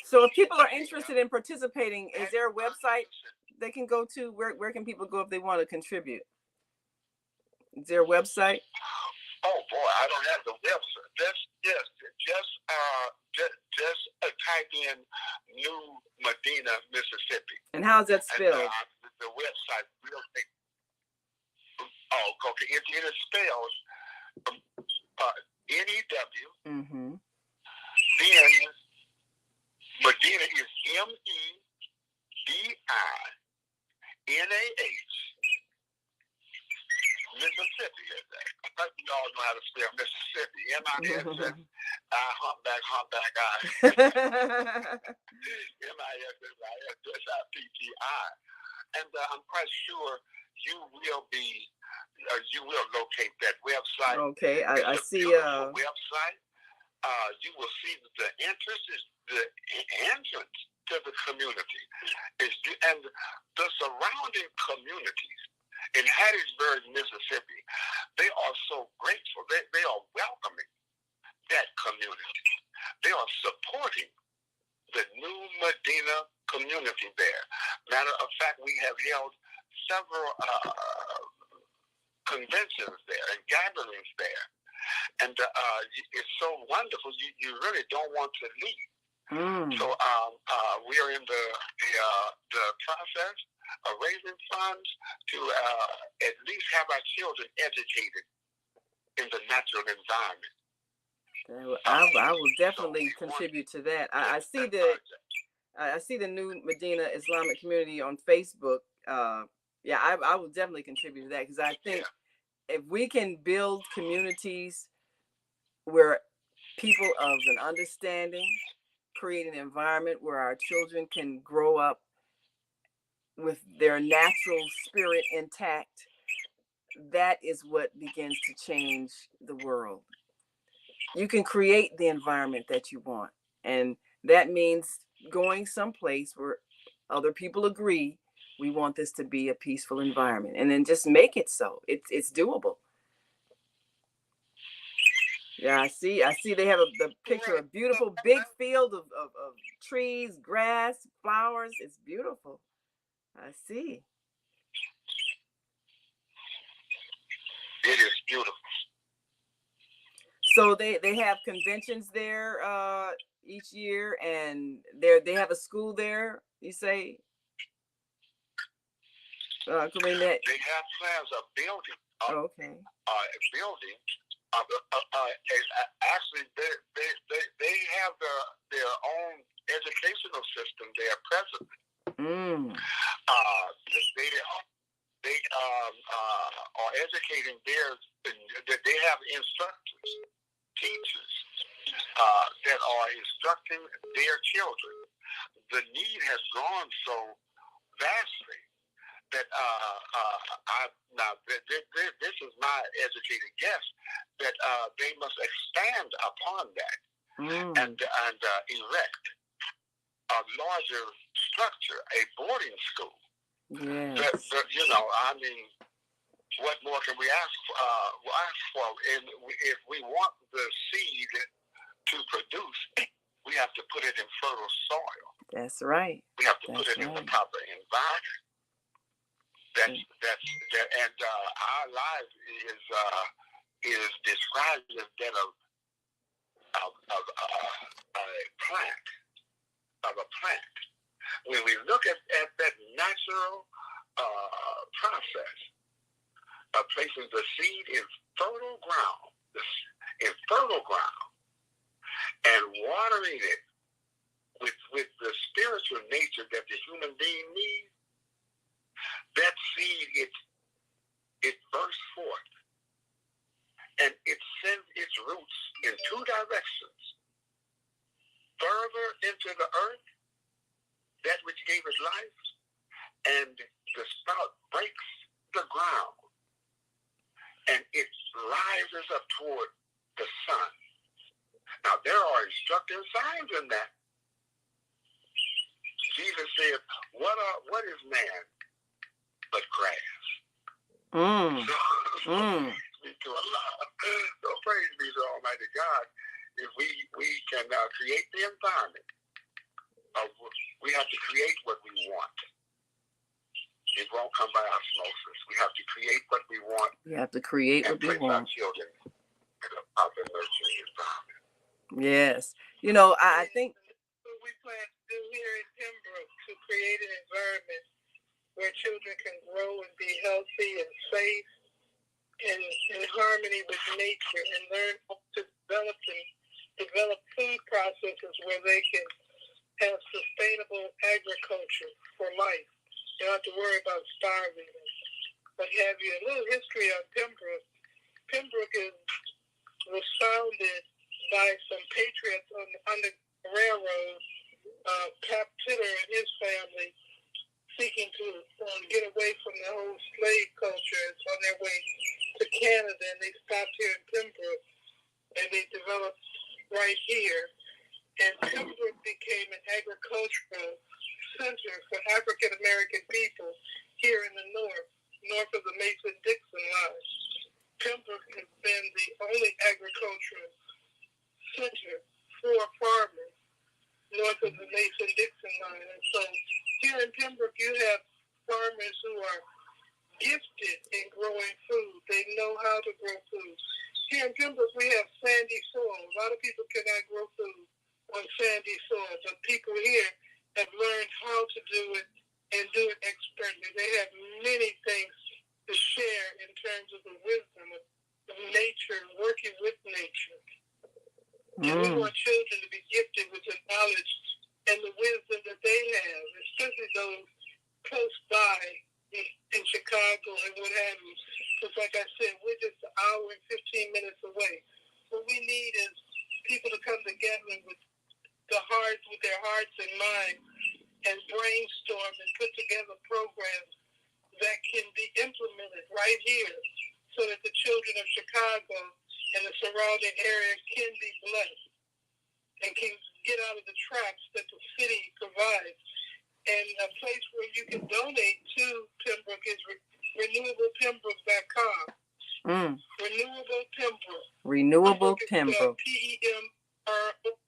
So if people are interested in participating, is there a website they can go to? Where can people go if they want to contribute? Is there a website? Oh boy, I don't have the website. Just type in New Medina, Mississippi. And how's that spelled? And, the website will take. Oh, okay. It is spelled NEW. Then Medina is MEDINAH. Mississippi. I think we all know how to spell Mississippi. MISS. Humpback, I. MISSIPPI. And I'm quite sure you will locate that website. Okay, I see. Website. You will see the entrance to the community and the surrounding communities in Hattiesburg, Mississippi. They are so grateful. They are welcoming that community. They are supporting the new Medina community there. Matter of fact, we have held several conventions there and gatherings there. And it's so wonderful. You really don't want to leave. So we are in the process of raising funds to at least have our children educated in the natural environment. I will definitely contribute to that. I see the new Medina Islamic community on Facebook. I will definitely contribute to that, because I think if we can build communities where people of an understanding, create an environment where our children can grow up with their natural spirit intact, that is what begins to change the world. You can create the environment that you want, and that means going someplace where other people agree we want this to be a peaceful environment, and then just make it so. It's doable. Yeah, I see they have the picture of a beautiful big field of trees, grass, flowers. It's beautiful. I see. It is beautiful. So they have conventions there each year, and they have a school there, you say? They have plans of building. Okay. Building. Actually, they have their own educational system there presently. They are educating theirs. They have instructors, teachers that are instructing their children. The need has grown so vastly that this is my educated guess that they must expand upon that and erect a larger structure, a boarding school. Yes. What more can we ask for? And if we want the seed to produce, we have to put it in fertile soil. That's right. We have to put it in the proper environment. And our life is described as that of a plant. When we look at that natural process of placing the seed in fertile ground, and watering it with the spiritual nature that the human being needs, that seed it bursts forth, and it sends its roots in two directions: further into the earth, that which gave it life, and the sprout breaks the ground, and it rises up toward the sun. Now, there are instructive signs in that. Jesus said, what is man but grass? So praise be to Almighty God. If we can create the environment, we have to create what we want. It won't come by osmosis. We have to create what we want. We have to create what we want. Our children in a proper nurturing environment. Yes. I think what we plan to do here in Pembroke, to create an environment where children can grow and be healthy and safe and in harmony with nature, and learn to develop food processes where they can have sustainable agriculture for life. You don't have to worry about starving. But have you a little history on Pembroke? Pembroke was founded by some patriots on the railroad, Cap Titter and his family, seeking to get away from the whole slave Canada, and they stopped here in Pembroke, and they developed right here. And Pembroke became an agricultural center for African American people here in the north of the Mason-Dixon line. Pembroke has been the only agricultural center for farmers north of the Mason-Dixon line. And so here in Pembroke, you have farmers who are gifted in growing food. They know how to grow food. Here in Pembroke, we have sandy soil. A lot of people cannot grow food on sandy soil, but people here have learned how to do it and do it expertly. They have many things to share in terms of the wisdom of nature, working with nature. And we want children to be gifted with the knowledge and the wisdom that they have, especially those close by in Chicago and what have you. Because like I said, we're just an hour and 15 minutes away. What we need is people to come together with their hearts and minds and brainstorm and put together programs that can be implemented right here so that the children of Chicago and the surrounding area can be blessed and can get out of the traps that the city provides. And a place where you can donate to Pembroke is renewablepembroke.com. Renewable Pembroke. Renewable Pembroke. Pembroke.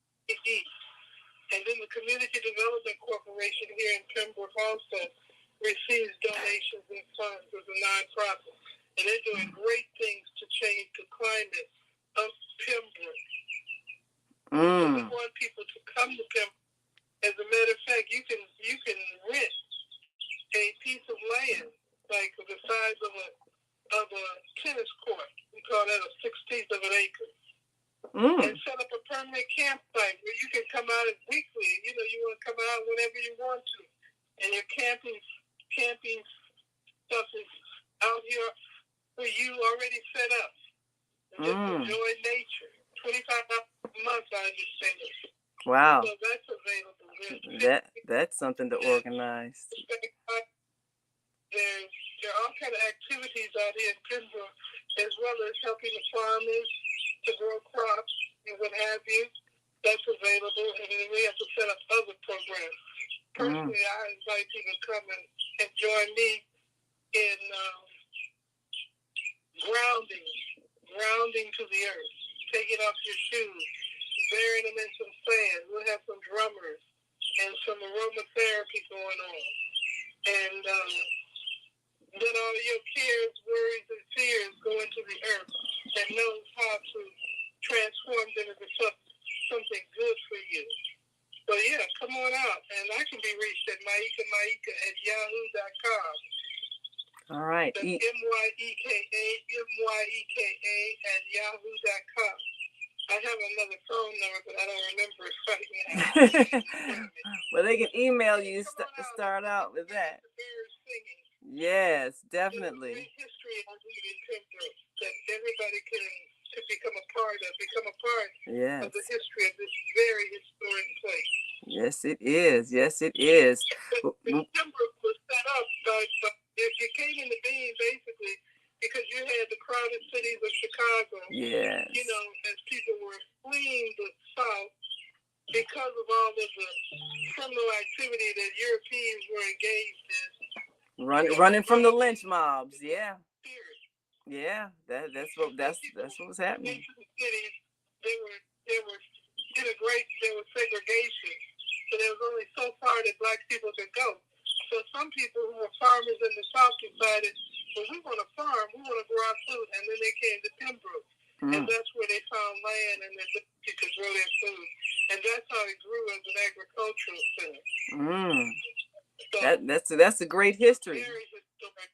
And then the Community Development Corporation here in Pembroke also receives donations and funds as a nonprofit. And they're doing great things to change the climate of Pembroke. So we want people to come to Pembroke. As a matter of fact, you can rent a piece of land like the size of a tennis court. We call that a 16th of an acre. And set up a permanent campsite where you can come out weekly. You know, you want to come out whenever you want to. And your camping stuff is out here for you already set up. And just enjoy nature. $25 a month, I understand. Wow. So that's available. That's something to organize. There are all kind of activities out here in Pembroke, as well as helping the farmers to grow crops and what have you. That's available, and then we have to set up other programs. Personally, I invite people to come and join me in grounding to the earth, taking off your shoes, burying them in some sand. We'll have some drummers and some aromatherapy going on. And let all your cares, worries, and fears go into the earth that knows how to transform them into something good for you. So yeah, come on out. And I can be reached at myeka@yahoo.com. All right. That's myeka@yahoo.com. I have another phone number, but I don't remember it right now. Well, they can email you, start out with that. Yes, definitely. There's a great history of Pembroke that everybody can become a part of of the history of this very historic place. Yes, it is. Yes, it is. Pembroke was set up by if you came in the being basically because you had the crowded cities of Chicago. Yes. You know, as people were fleeing the South because of all of the criminal activity that Europeans were engaged in. Running from the lynch mobs. Yeah. Yeah. That's what was happening. Cities, there was segregation. So there was only so far that black people could go. So some people who were farmers in the South decided, well, we want to farm, we want to grow our food, and then they came to Pembroke. And that's where they found land and the ability to grow their food. And that's how it grew as an agricultural center. So that's a great history. Very historic.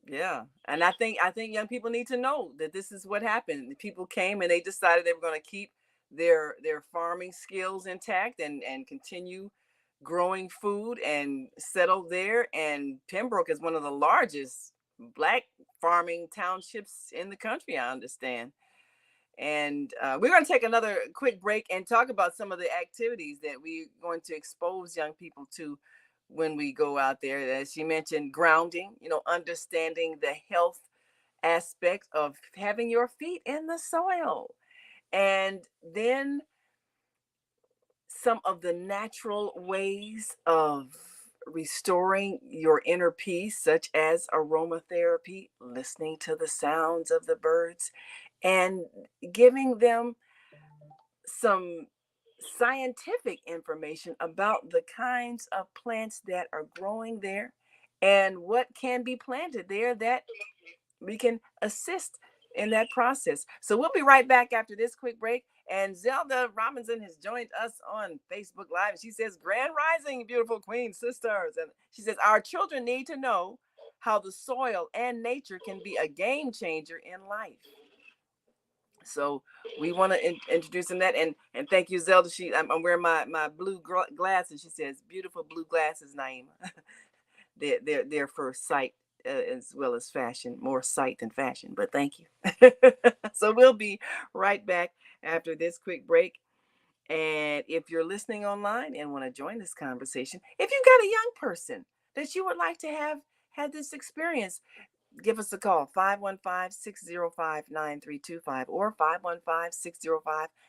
Yeah. And I think young people need to know that this is what happened. People came and they decided they were going to keep their farming skills intact and continue growing food and settle there. And Pembroke is one of the largest Black farming townships in the country, I understand. And we're going to take another quick break and talk about some of the activities that we're going to expose young people to when we go out there. As she mentioned, grounding, understanding the health aspect of having your feet in the soil. And then some of the natural ways of restoring your inner peace, such as aromatherapy, listening to the sounds of the birds, and giving them some scientific information about the kinds of plants that are growing there and what can be planted there that we can assist in that process. So we'll be right back after this quick break. And Zelda Robinson has joined us on Facebook Live. She says, Grand Rising, beautiful Queen sisters. And she says, our children need to know how the soil and nature can be a game changer in life. So we want to introduce them that, and thank you, Zelda. I'm wearing my blue glasses. She says, beautiful blue glasses, Naima. they're for sight as well as fashion, more sight than fashion. But thank you. So we'll be right back after this quick break. And if you're listening online and want to join this conversation, if you've got a young person that you would like to have had this experience, give us a call, 515-605-9325 or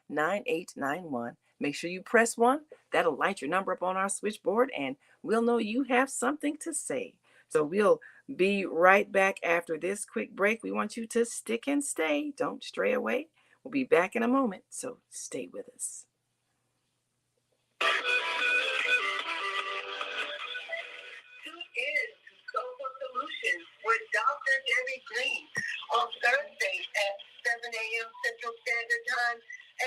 515-605-9891. Make sure you press 1. That'll light your number up on our switchboard, and we'll know you have something to say. So we'll be right back after this quick break. We want you to stick and stay. Don't stray away. We'll be back in a moment, so stay with us. Solutions with Dr. Debbie Green on Thursdays at 7 a.m. Central Standard Time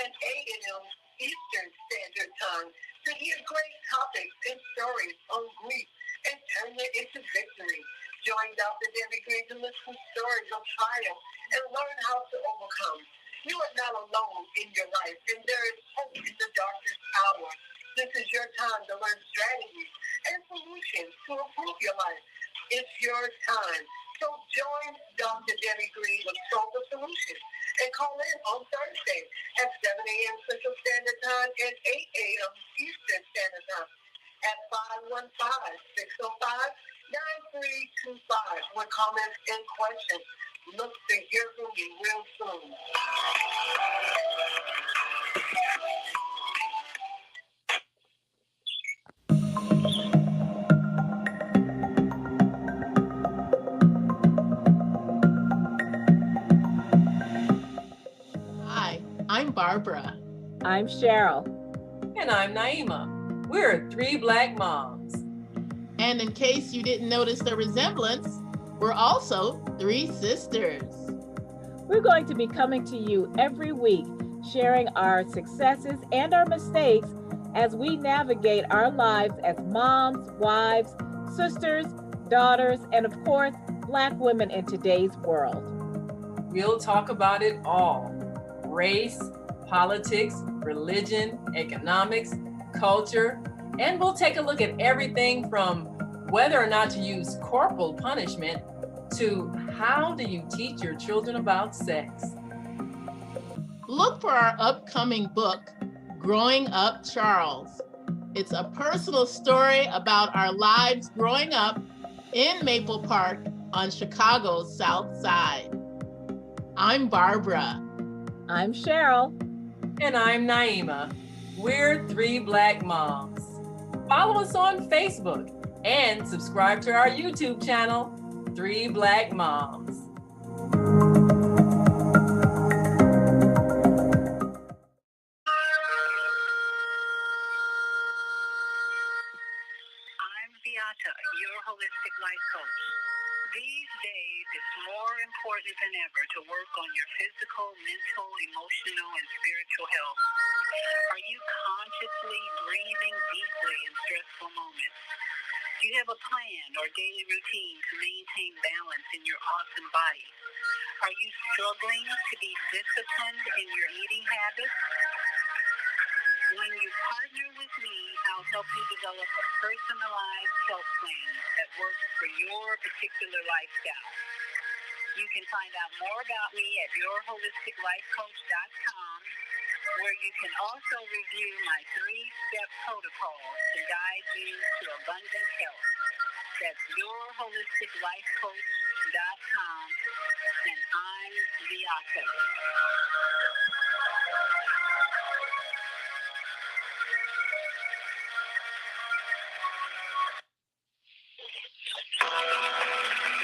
and 8 a.m. Eastern Standard Time to hear great topics and stories on grief and turn it into victory. Join Dr. Debbie Green to listen to stories of triumph and learn how to overcome. You are not alone in your life, and there is hope in the darkest hour. This is your time to learn strategies and solutions to improve your life. It's your time. So join Dr. Debbie Green with Stronger Solutions and call in on Thursday at 7 a.m. Central Standard Time and 8 a.m. Eastern Standard Time at 515-605-9325 with comments and questions. Look to hear from you real soon. I'm Barbara. I'm Cheryl. And I'm Naima. We're 3 Black moms. And in case you didn't notice the resemblance, we're also 3 sisters. We're going to be coming to you every week, sharing our successes and our mistakes as we navigate our lives as moms, wives, sisters, daughters, and of course, Black women in today's world. We'll talk about it all. Race, politics, religion, economics, culture, and we'll take a look at everything from whether or not to use corporal punishment to how do you teach your children about sex. Look for our upcoming book, Growing Up Charles. It's a personal story about our lives growing up in Maple Park on Chicago's South Side. I'm Barbara. I'm Cheryl. And I'm Naima. We're 3 Black moms. Follow us on Facebook and subscribe to our YouTube channel, 3 Black Moms. I'm Beata, your holistic life coach. These days, it's more important than ever to work on your physical, mental, emotional, and spiritual health. Are you consciously breathing deeply in stressful moments? Do you have a plan or daily routine to maintain balance in your awesome body? Are you struggling to be disciplined in your eating habits? When you partner with me, I'll help you develop a personalized health plan that works for your particular lifestyle. You can find out more about me at yourholisticlifecoach.com, where you can also review my 3-step protocol to guide you to abundant health. That's yourholisticlifecoach.com. and I'm Myeka.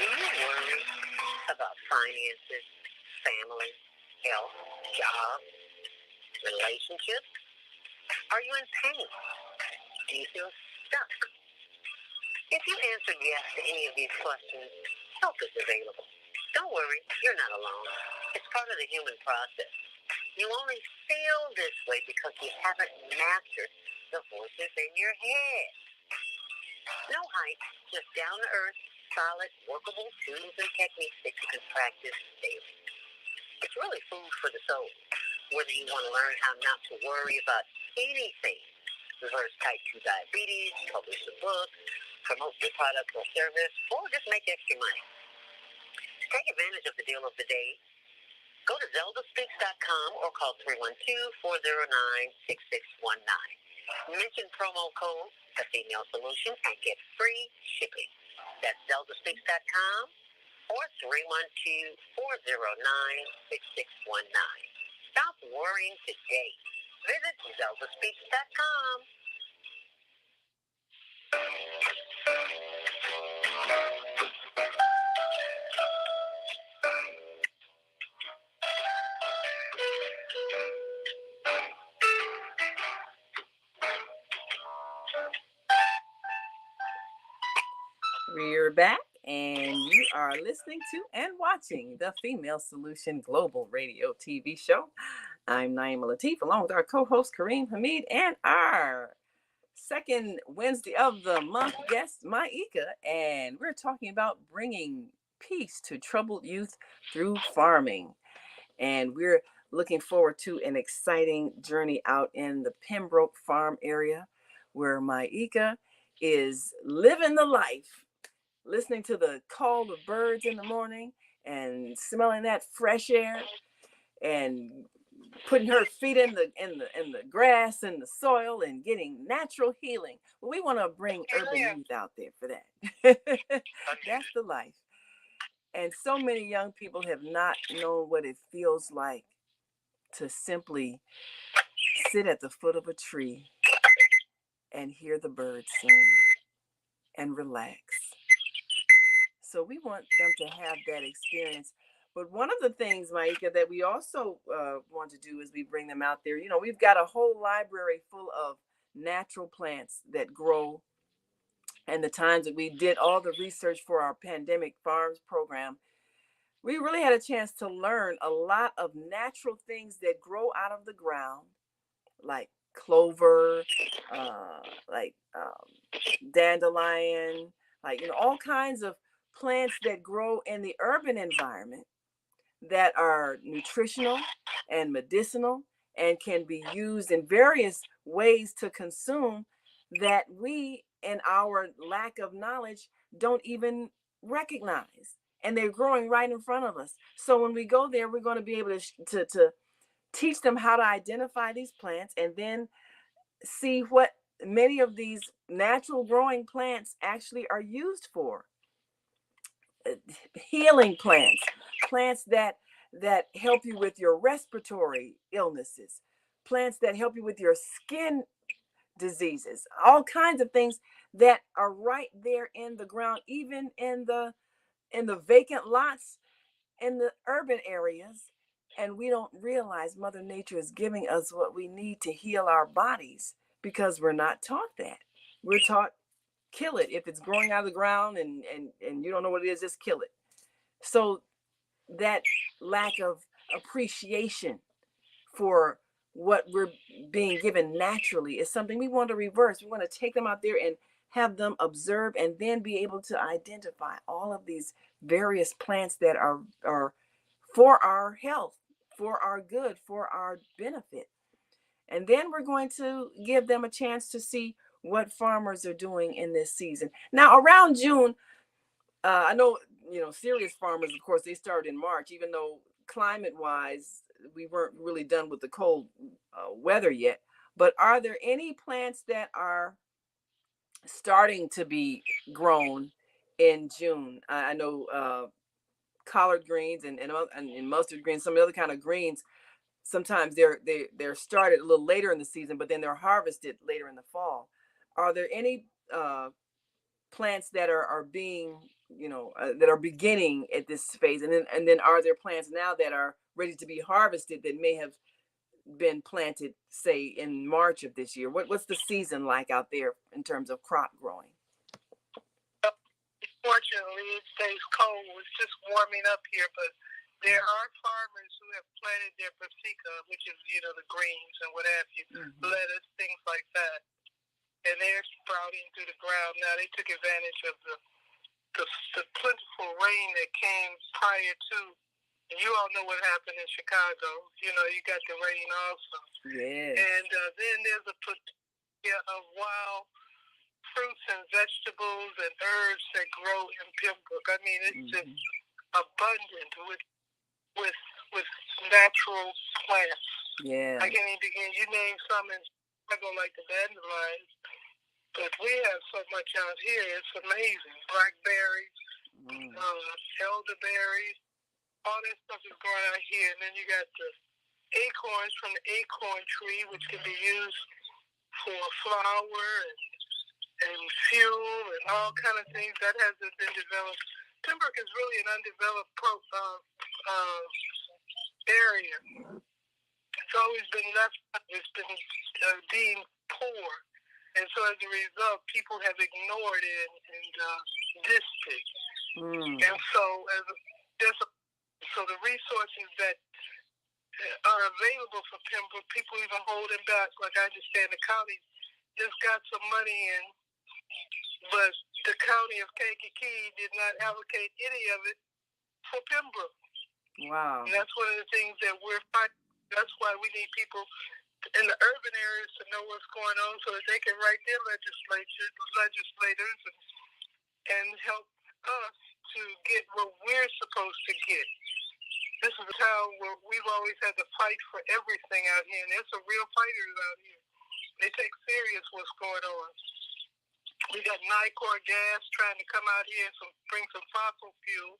Do you worry about finances, family, health, job, relationships? Are you in pain? Do you feel stuck? If you answered yes to any of these questions, help is available. Don't worry, you're not alone. It's part of the human process. You only feel this way because you haven't mastered the voices in your head. No hype, just down-to-earth, solid, workable tools and techniques that you can practice daily. It's really food for the soul. Whether you want to learn how not to worry about anything, reverse type 2 diabetes, publish a book, promote your product or service, or just make extra money. Take advantage of the deal of the day. Go to zeldaspeaks.com or call 312-409-6619. Mention promo code The Female Solution and get free shipping. That's zeldaspeaks.com or 312-409-6619. Stop worrying today. Visit zeldaspeaks.com. We're back, and you are listening to and watching the Female Solution Global Radio TV show. I'm Naima Latif, along with our co-host Kareem Hamid, and our second Wednesday of the month guest, Myeka, and we're talking about bringing peace to troubled youth through farming. And we're looking forward to an exciting journey out in the Pembroke farm area, where Myeka is living the life, listening to the call of birds in the morning and smelling that fresh air and putting her feet in the grass and the soil and getting natural healing. Well, we want to bring urban youth out there for that. That's the life. And so many young people have not known what it feels like to simply sit at the foot of a tree and hear the birds sing and relax. So we want them to have that experience. But one of the things, Myeka, that we also want to do is we bring them out there. You know, we've got a whole library full of natural plants that grow. And the times that we did all the research for our pandemic farms program, we really had a chance to learn a lot of natural things that grow out of the ground, like clover, dandelion, all kinds of plants that grow in the urban environment that are nutritional and medicinal and can be used in various ways to consume that we, in our lack of knowledge, don't even recognize. And they're growing right in front of us. So when we go there, we're going to be able to teach them how to identify these plants and then see what many of these natural growing plants actually are used for. Healing plants that help you with your respiratory illnesses, plants that help you with your skin diseases, all kinds of things that are right there in the ground, even in the vacant lots in the urban areas. And we don't realize Mother Nature is giving us what we need to heal our bodies because we're not taught that. We're taught kill it. If it's growing out of the ground and you don't know what it is, just kill it. So that lack of appreciation for what we're being given naturally is something we want to reverse. We want to take them out there and have them observe and then be able to identify all of these various plants that are for our health, for our good, for our benefit. And then we're going to give them a chance to see what farmers are doing in this season. Now, around June, I know, serious farmers, of course, they start in March, even though climate-wise, we weren't really done with the cold weather yet. But are there any plants that are starting to be grown in June? I know collard greens and mustard greens, some other kind of greens, sometimes they're started a little later in the season, but then they're harvested later in the fall. Are there any plants that are being, that are beginning at this phase, and then are there plants now that are ready to be harvested that may have been planted, say, in March of this year? What's the season like out there in terms of crop growing? Fortunately, it stays cold. It's just warming up here, but there are farmers who have planted their brassica, which is, the greens and what have you, lettuce, things like that. And they're sprouting through the ground. Now, they took advantage of the plentiful rain that came prior to. And you all know what happened in Chicago. You got the rain also. Yeah. And then there's a plethora of wild fruits and vegetables and herbs that grow in Pembroke. I mean, it's just abundant with natural plants. Yeah. I can't even begin. You name some in Chicago like the dandelions, but we have so much out here. It's amazing. Blackberries, elderberries, all that stuff is growing out here. And then you got the acorns from the acorn tree, which can be used for flour and fuel and all kind of things. That hasn't been developed. Pembroke is really an undeveloped area. It's always been left. It's been deemed poor, and so as a result, people have ignored it and dissed it. And so, so the resources that are available for Pembroke, people even holding back. Like I understand, the county just got some money in, but the county of Kankakee did not allocate any of it for Pembroke. Wow. And that's one of the things that we're fighting. That's why we need people in the urban areas to know what's going on so that they can write their legislators and help us to get what we're supposed to get. This is a town where we've always had to fight for everything out here, and there's some real fighters out here. They take serious what's going on. We got Nycor gas trying to come out here and bring some fossil fuel.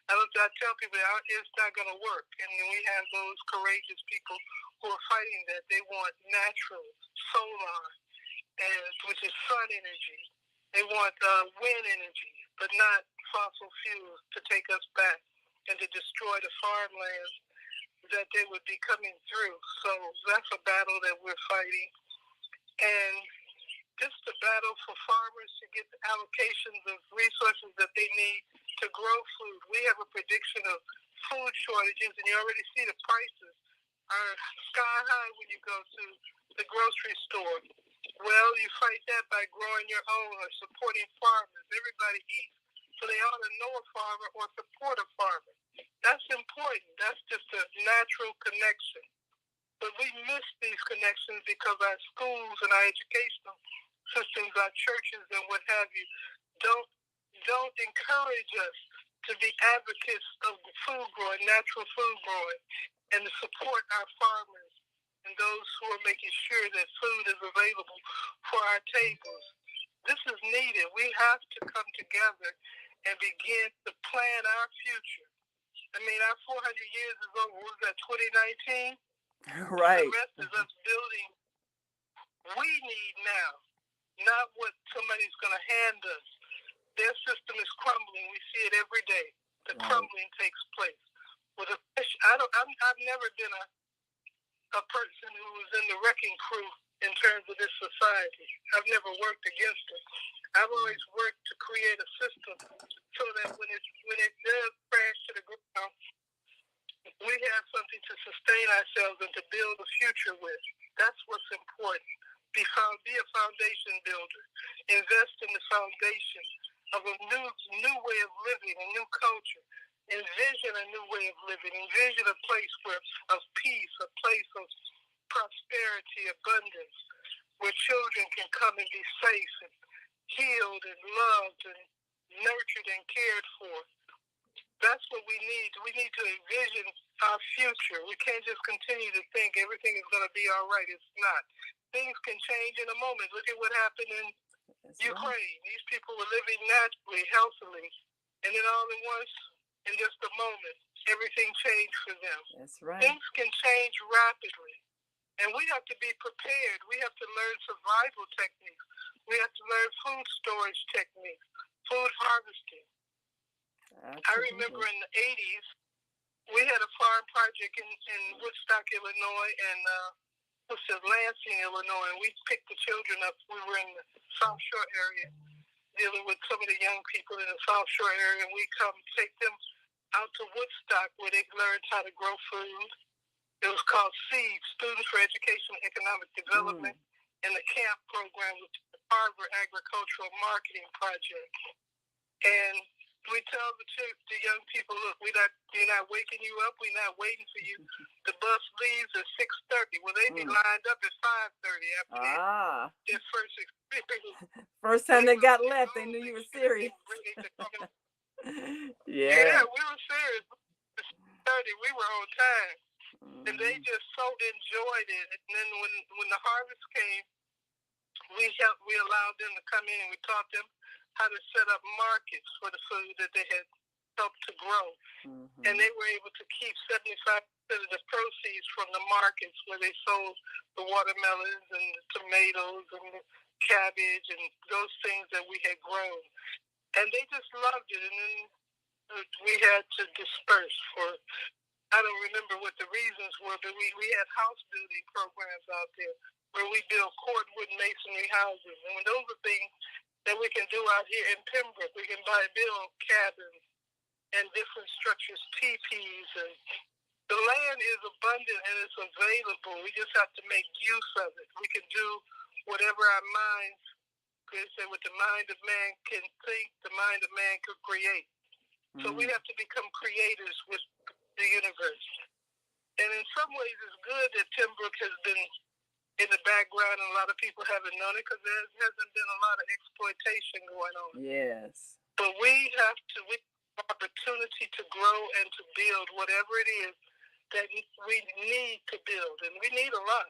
I tell people it's not going to work. And then we have those courageous people who are fighting that. They want natural solar, which is sun energy. They want wind energy, but not fossil fuels to take us back and to destroy the farmlands that they would be coming through. So that's a battle that we're fighting. And just the battle for farmers to get the allocations of resources that they need to grow food. We have a prediction of food shortages, and you already see the prices are sky high when you go to the grocery store. Well, you fight that by growing your own or supporting farmers. Everybody eats, so they ought to know a farmer or support a farmer. That's important. That's just a natural connection. But we miss these connections because our schools and our educational systems, our churches and what have you, don't encourage us to be advocates of food growing, natural food growing, and to support our farmers and those who are making sure that food is available for our tables. This is needed. We have to come together and begin to plan our future. I mean, our 400 years is over. What was that, 2019? Right. The rest is us building. We need now, not what somebody's going to hand us. Their system is crumbling. We see it every day. The crumbling takes place. I've never been a person who was in the wrecking crew in terms of this society. I've never worked against it. I've always worked to create a system so that when it does crash to the ground, we have something to sustain ourselves and to build a future with. That's what's important. Be a foundation builder. Invest in the foundation of a new way of living, a new culture. Envision a new way of living. Envision a place of peace, a place of prosperity, abundance, where children can come and be safe and healed and loved and nurtured and cared for. That's what we need. We need to envision our future. We can't just continue to think everything is going to be all right. It's not. Things can change in a moment. Look at what happened in Ukraine. These people were living naturally, healthily, and then all at once, in just a moment, everything changed for them. That's right. Things can change rapidly, and we have to be prepared. We have to learn survival techniques. We have to learn food storage techniques, food harvesting. Absolutely. I remember in the 80s, we had a farm project in Woodstock, Illinois, and Lansing, Illinois, and we picked the children up. We were in the South Shore area dealing with some of the young people in the South Shore area, and we come take them out to Woodstock where they learned how to grow food. It was called SEED, Students for Education and Economic Development, and the CAMP program, which is the Harvard Agricultural Marketing Project. And we tell the young people, look, we're not waking you up. We're not waiting for you. The bus leaves at 6:30. Well, they be lined up at 5:30 after their first experience. First time they got left, they knew you were serious. Yeah, we were serious. 30, we were on time. And they just so enjoyed it. And then when the harvest came, we allowed them to come in and we taught them how to set up markets for the food that they had helped to grow. And they were able to keep 75% of the proceeds from the markets where they sold the watermelons and the tomatoes and the cabbage and those things that we had grown. And they just loved it. And then we had to disperse for, I don't remember what the reasons were, but we had house building programs out there where we built cordwood masonry houses. And those are things that we can do out here in Pembroke. We can build cabins and different structures, teepees, and the land is abundant and it's available. We just have to make use of it. We can do whatever our minds, they say, with the mind of man can think, the mind of man could create. So we have to become creators with the universe. And in some ways, it's good that Pembroke has been in the background and a lot of people haven't known it because there hasn't been a lot of exploitation going on. Yes. But we have opportunity to grow and to build whatever it is that we need to build. And we need a lot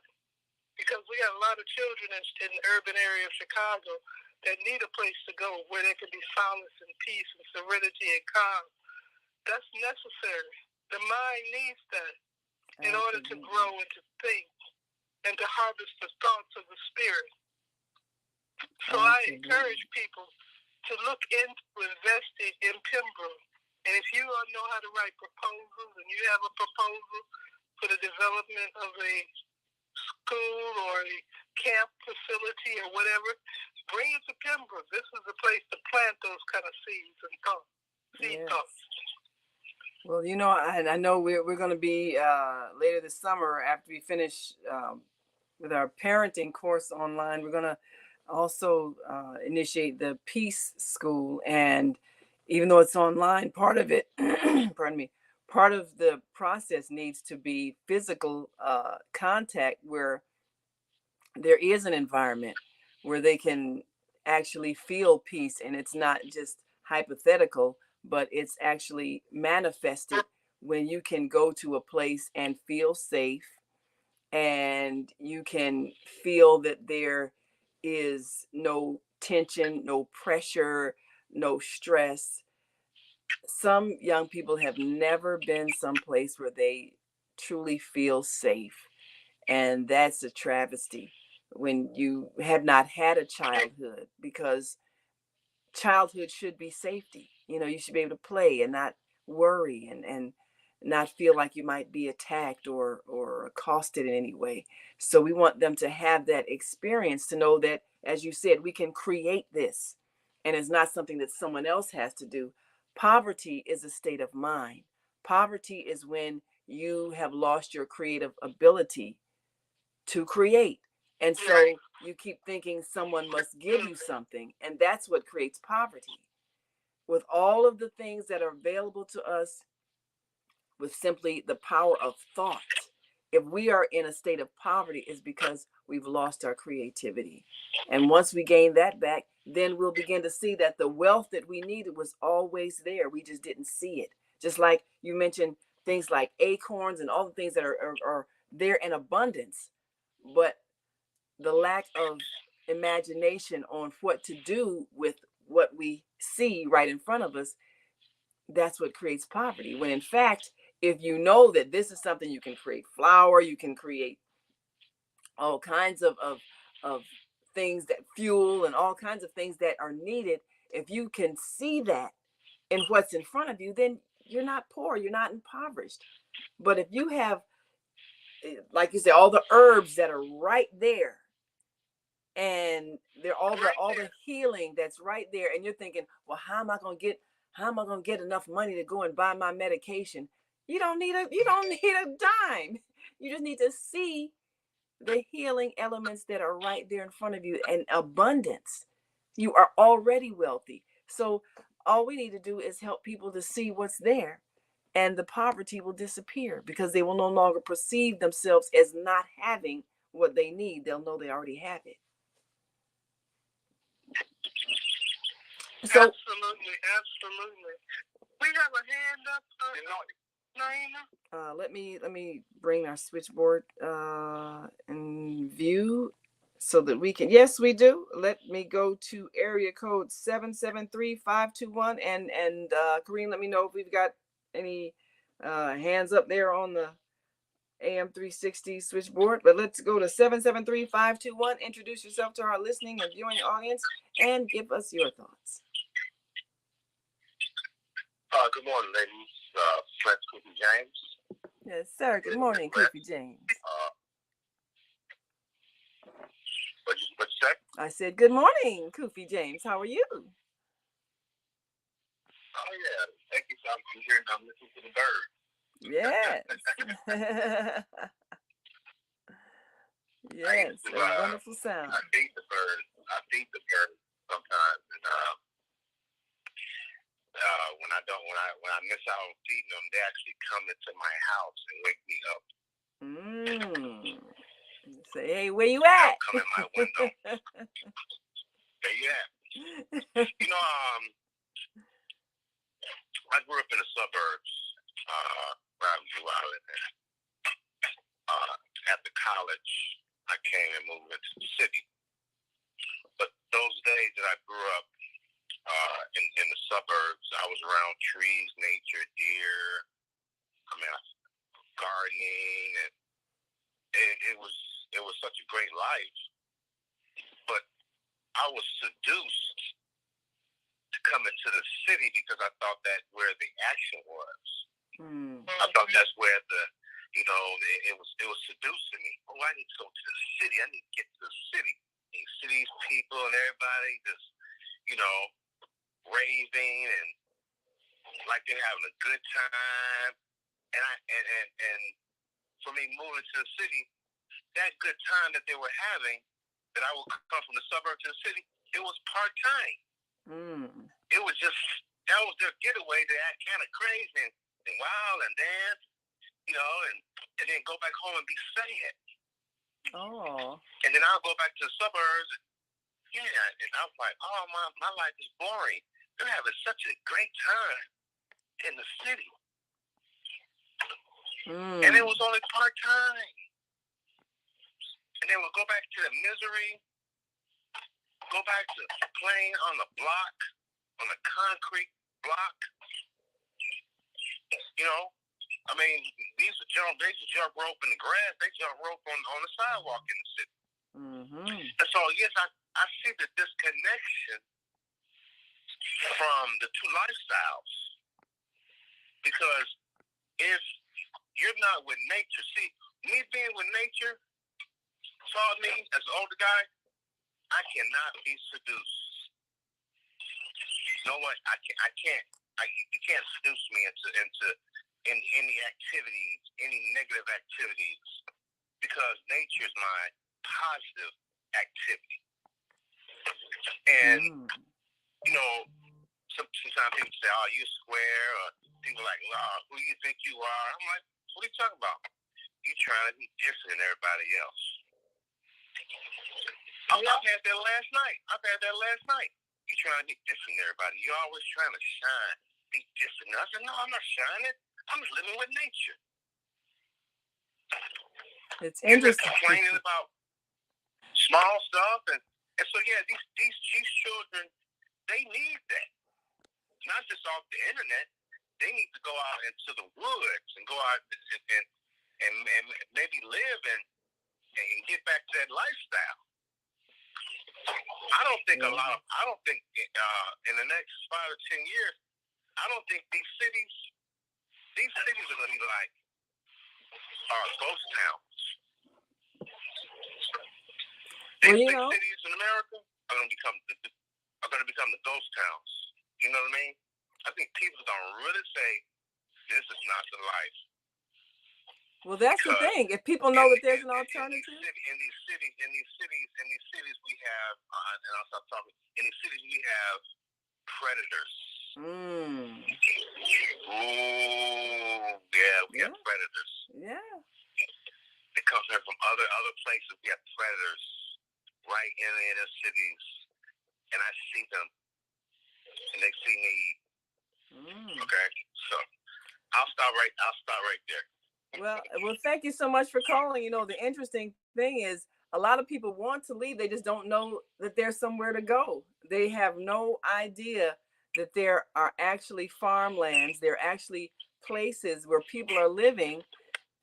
because we got a lot of children in the urban area of Chicago that need a place to go where there can be solace and peace and serenity and calm. That's necessary. The mind needs that in order to grow and to think and to harvest the thoughts of the spirit. So I encourage people to look into investing in Pembroke. And if you know how to write proposals and you have a proposal for the development of a school or a camp facility or whatever, bring it to Pembroke. This is the place to plant those kind of seeds and thoughts. Thoughts. Well, I know we're going to be later this summer after we finish with our parenting course online. We're going to also initiate the Peace School. And even though it's online, part of it, part of the process needs to be physical contact where there is an environment where they can actually feel peace. And it's not just hypothetical, but it's actually manifested when you can go to a place and feel safe and you can feel that there is no tension, no pressure, no stress. Some young people have never been someplace where they truly feel safe. And that's a travesty when you have not had a childhood, because childhood should be safety. You should be able to play and not worry and not feel like you might be attacked or accosted in any way. So we want them to have that experience, to know that, as you said, we can create this and it's not something that someone else has to do. Poverty is a state of mind. Poverty is when you have lost your creative ability to create. And so you keep thinking someone must give you something. And that's what creates poverty. With all of the things that are available to us, with simply the power of thought, if we are in a state of poverty, it's because we've lost our creativity. And once we gain that back, then we'll begin to see that the wealth that we needed was always there. We just didn't see it. Just like you mentioned, things like acorns and all the things that are there in abundance. But the lack of imagination on what to do with what we see right in front of us that's what creates poverty. When in fact, if you know that this is something you can create flour, you can create all kinds of things that fuel and all kinds of things that are needed. If you can see that in what's in front of you, then you're not poor, you're not impoverished. But if you have, like you say, all the herbs that are right there, and they're all the healing that's right there, and you're thinking, well, how am I gonna get enough money to go and buy my medication? You don't need a dime. You just need to see the healing elements that are right there in front of you in abundance. You are already wealthy. So all we need to do is help people to see what's there, and the poverty will disappear because they will no longer perceive themselves as not having what they need. They'll know they already have it. So, absolutely. We have a hand up, Naima. Let me bring our switchboard in view so that we can. Yes, we do. Let me go to area code 773-521, and Kareem, let me know if we've got any hands up there on the AM 360 switchboard. But let's go to 773-521. Introduce yourself to our listening and viewing audience and give us your thoughts. Good morning, ladies. Fletch Koofy James. Yes, sir. Good morning, Koofy James. What'd you say? I said, good morning, Koofy James. How are you? Oh, yeah. Thank you. I'm here and I'm listening to the birds. Yes. Yes, a wonderful sound. I feed the birds. Sometimes, and when I miss out on feeding them, they actually come into my house and wake me up. Say, hey, where you at? They'll come in my window. Where you at? You know, I grew up in the suburbs, around New Island. After college, I came and moved into the city. But those days that I grew up in the suburbs, I was around trees, nature, deer. Gardening, and it was such a great life. But I was seduced to come into the city because I thought that's where the action was. I thought that's where it was seducing me. Oh, I need to go to the city. I need to get to the city. And see these people and everybody just, raving and like they're having a good time. And for me moving to the city, that good time that they were having, that I would come from the suburb to the city, it was part-time. It was just, that was their getaway to act kind of crazy and wild and dance, and then go back home and be sad. Oh. And then I'll go back to the suburbs, and I was like, oh, my life is boring. They're having such a great time in the city. And it was only part-time. And then we'll go back to the misery, go back to playing on the block, on the concrete block. They used to jump rope in the grass. They jump rope on the sidewalk in the city. And so, yes, I see the disconnection from the two lifestyles. Because if you're not with nature, see, me being with nature taught me as an older guy, I cannot be seduced. You know what? You can't seduce me into any activities, any negative activities, because nature is my positive activity. And sometimes people say, "Oh, you square," or people like, "Who do you think you are?" I'm like, "What are you talking about? You trying to be different than everybody else." I've had that last night. You trying to be different than everybody. You're always trying to shine, be different. I said, no, I'm not shining. I'm just living with nature. It's interesting. You're complaining about small stuff, and so these children, they need that. Not just off the internet. they need to go out into the woods and go out and maybe live and get back to that lifestyle. I don't think in the next 5 or 10 years, I don't think these cities are going to be like ghost towns. These big cities in America are going to become the ghost towns. You know what I mean? I think people are going to really say, this is not the life. Well, that's the thing. If people know that there's an alternative. In these cities we have, and I'll stop talking. In these cities we have predators. Ooh, yeah, we have predators. Yeah. They come here from other places. We have predators right in the cities, and I see them, and they see me. Okay, so I'll stop right there. Well, thank you so much for calling. You know, the interesting thing is a lot of people want to leave. They just don't know that there's somewhere to go. They have no idea that there are actually farmlands. There are actually places where people are living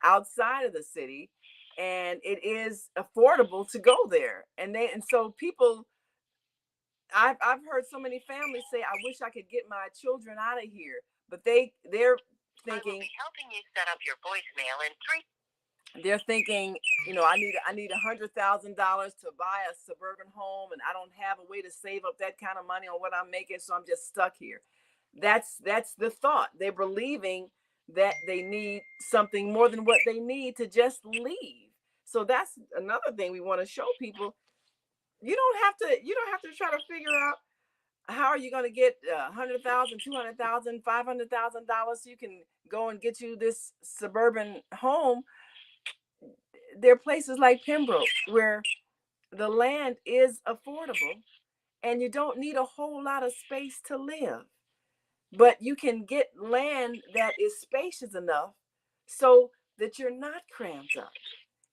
outside of the city, and it is affordable to go there. And so people, I've heard so many families say, I wish I could get my children out of here, but they're thinking, I will be helping you set up your voicemail in 3. They're thinking, you know, I need $100,000 to buy a suburban home, and I don't have a way to save up that kind of money on what I'm making, so I'm just stuck here. That's the thought. They're believing that they need something more than what they need to just leave. So that's another thing we want to show people. You don't have to try to figure out how are you going to get $100,000, $200,000, $500,000 so you can go and get you this suburban home. There are places like Pembroke where the land is affordable and you don't need a whole lot of space to live, but you can get land that is spacious enough so that you're not cramped up,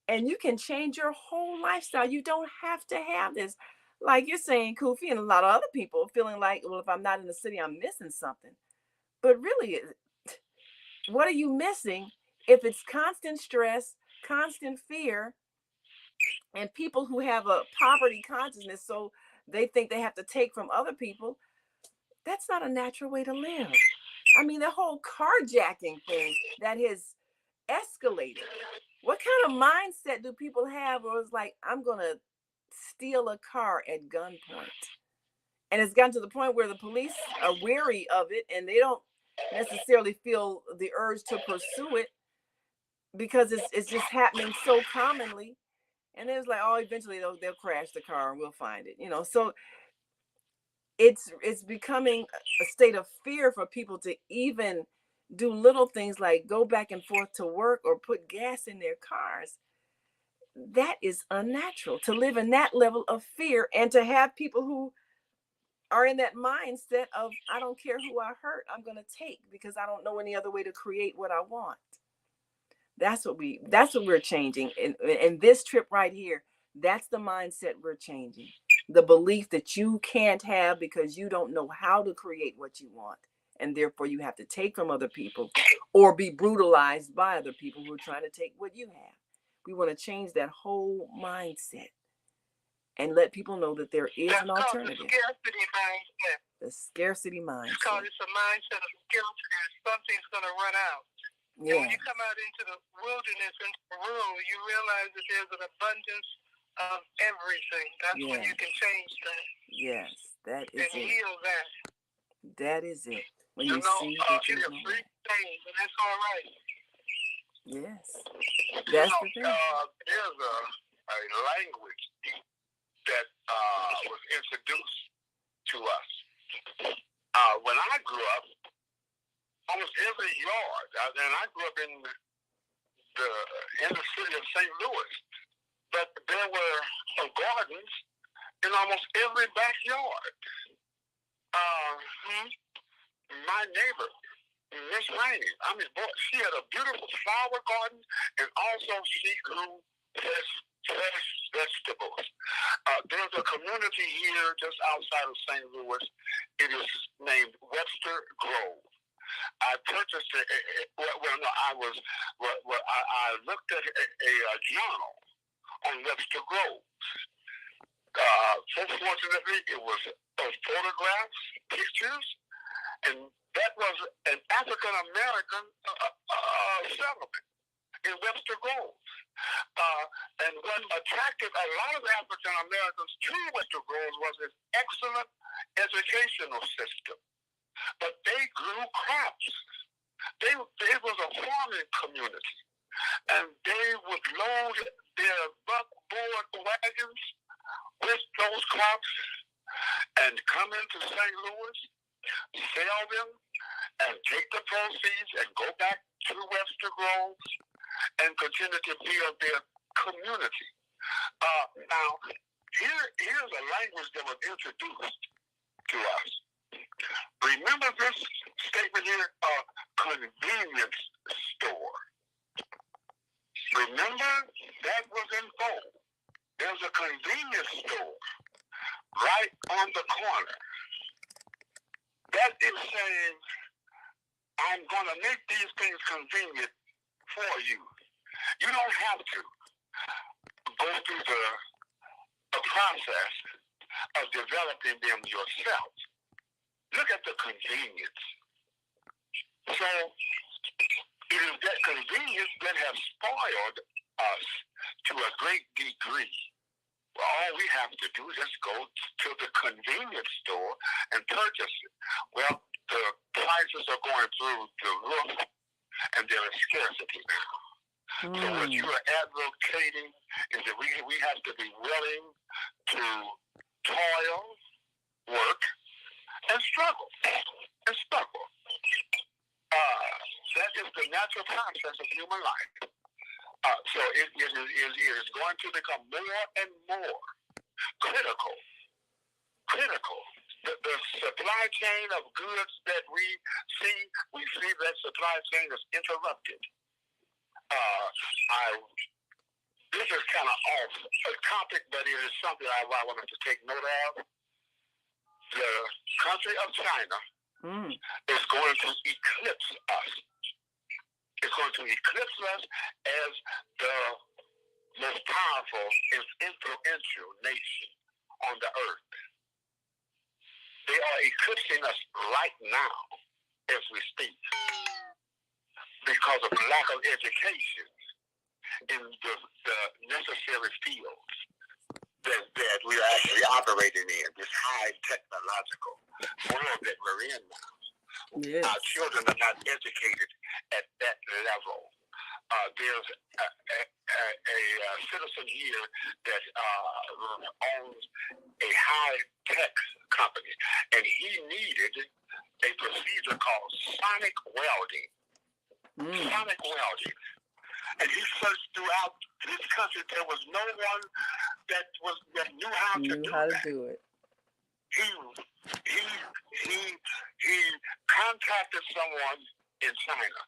and you can change your whole lifestyle. You don't have to have this, like you're saying, Kofi, and a lot of other people feeling like, well, if I'm not in the city, I'm missing something. But really, what are you missing if it's constant stress, constant fear, and people who have a poverty consciousness, so they think they have to take from other people? That's not a natural way to live. I mean, the whole carjacking thing that has escalated. What kind of mindset do people have where it's like, I'm going to steal a car at gunpoint? And it's gotten to the point where the police are wary of it and they don't necessarily feel the urge to pursue it because it's just happening so commonly. And it's like, oh, eventually they'll crash the car and we'll find it, you know. So it's becoming a state of fear for people to even do little things like go back and forth to work or put gas in their cars. That is unnatural, to live in that level of fear and to have people who are in that mindset of, I don't care who I hurt, I'm going to take because I don't know any other way to create what I want. That's what we're changing. And this trip right here, that's the mindset we're changing. The belief that you can't have because you don't know how to create what you want. And therefore you have to take from other people or be brutalized by other people who are trying to take what you have. We want to change that whole mindset and let people know that there is an alternative. The The scarcity scarcity mindset. mindset. It's called, it's a mindset of scarcity. Something's going to run out. Yeah. And when you come out into the wilderness, into the rural, you realize that there's an abundance of everything. That's when you can change that. Yes, that is and it. heal that. That is it. When you know, see that it's a free thing, and that's all right. Yes, that's the thing. There's a language that was introduced to us. When I grew up, almost every yard, and I grew up in the city of St. Louis, but there were gardens in almost every backyard. My neighbor, Miss Rainey, she had a beautiful flower garden, and also she grew fresh vegetables. There's a community here just outside of St. Louis. It is named Webster Grove. I purchased I looked at a journal on Webster Grove. Fortunately, it was photographs, pictures, and that was an African American settlement in Webster Grove. And what attracted a lot of African Americans to Webster Grove was its excellent educational system. But they grew crops. It was a farming community. And they would load their buckboard wagons with those crops and come into St. Louis, sell them, and take the proceeds and go back to Webster Grove and continue to build their community. Now, here's a language that was introduced to us. Remember this statement here, convenience store. Remember, that was in vogue. There's a convenience store right on the corner. That is saying, I'm going to make these things convenient for you. You don't have to go through the process of developing them yourself. Look at the convenience. So it is that convenience that has spoiled us to a great degree. Well, all we have to do is just go to the convenience store and purchase it. Well, the prices are going through the roof, and there is scarcity now. So what you are advocating is that we have to be willing to toil, work, and struggle. That is the natural process of human life. So it is going to become more and more critical. The supply chain of goods that we see that supply chain is interrupted. This is kind of off topic, but it is something I want us to take note of. The country of China is going to eclipse us. It's going to eclipse us as the most powerful and influential nation on the earth. They are eclipsing us right now as we speak because of lack of education in the necessary fields that we are actually operating in, this high technological world that we're in now. Yes. Our children are not educated at that level. There's a citizen here that owns a high-tech company, and he needed a procedure called sonic welding. Sonic welding. And he searched throughout this country. There was no one that knew how to do it. He contacted someone in China.